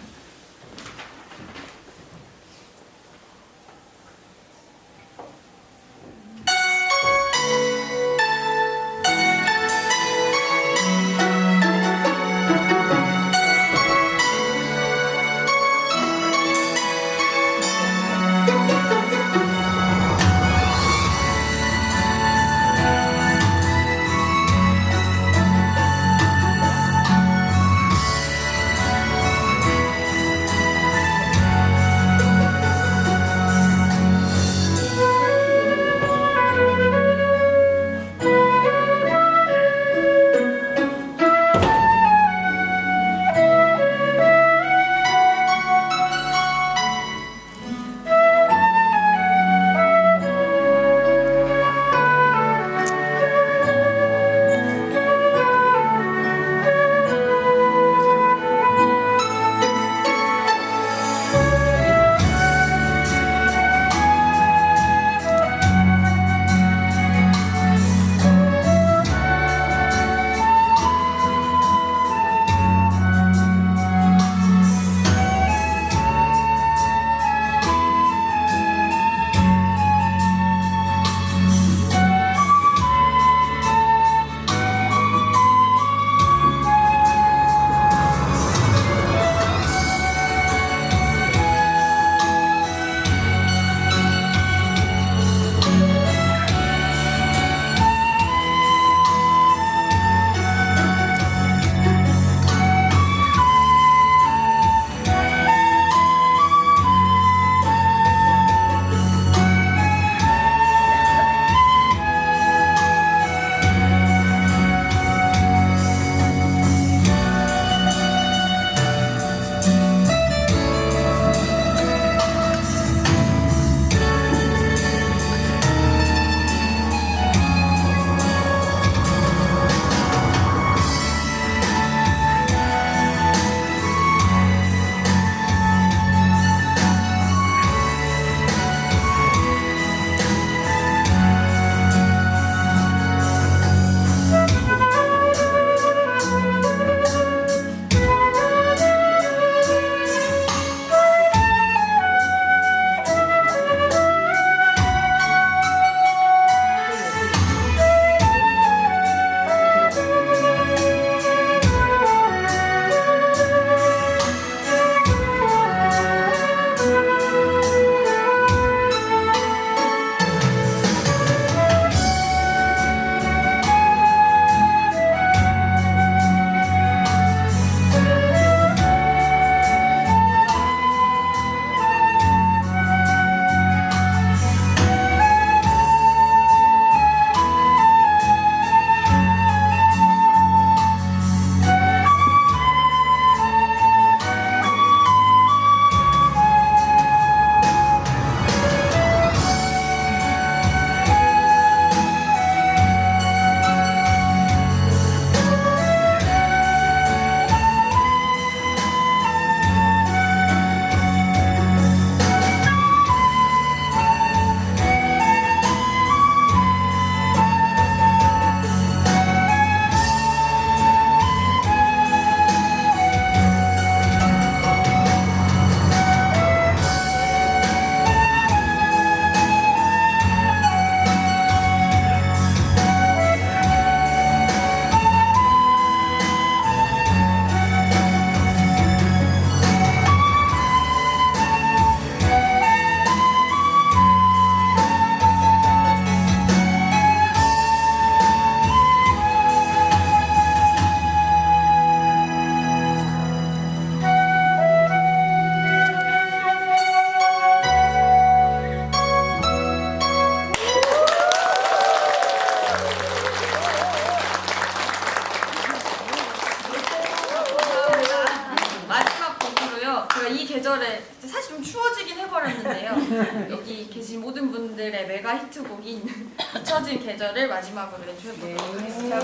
좀 추워지긴 해버렸는데요. 여기 계신 모든 분들의 메가 히트곡인 잊혀진 계절을 마지막으로 연주해보도록 하겠습니다.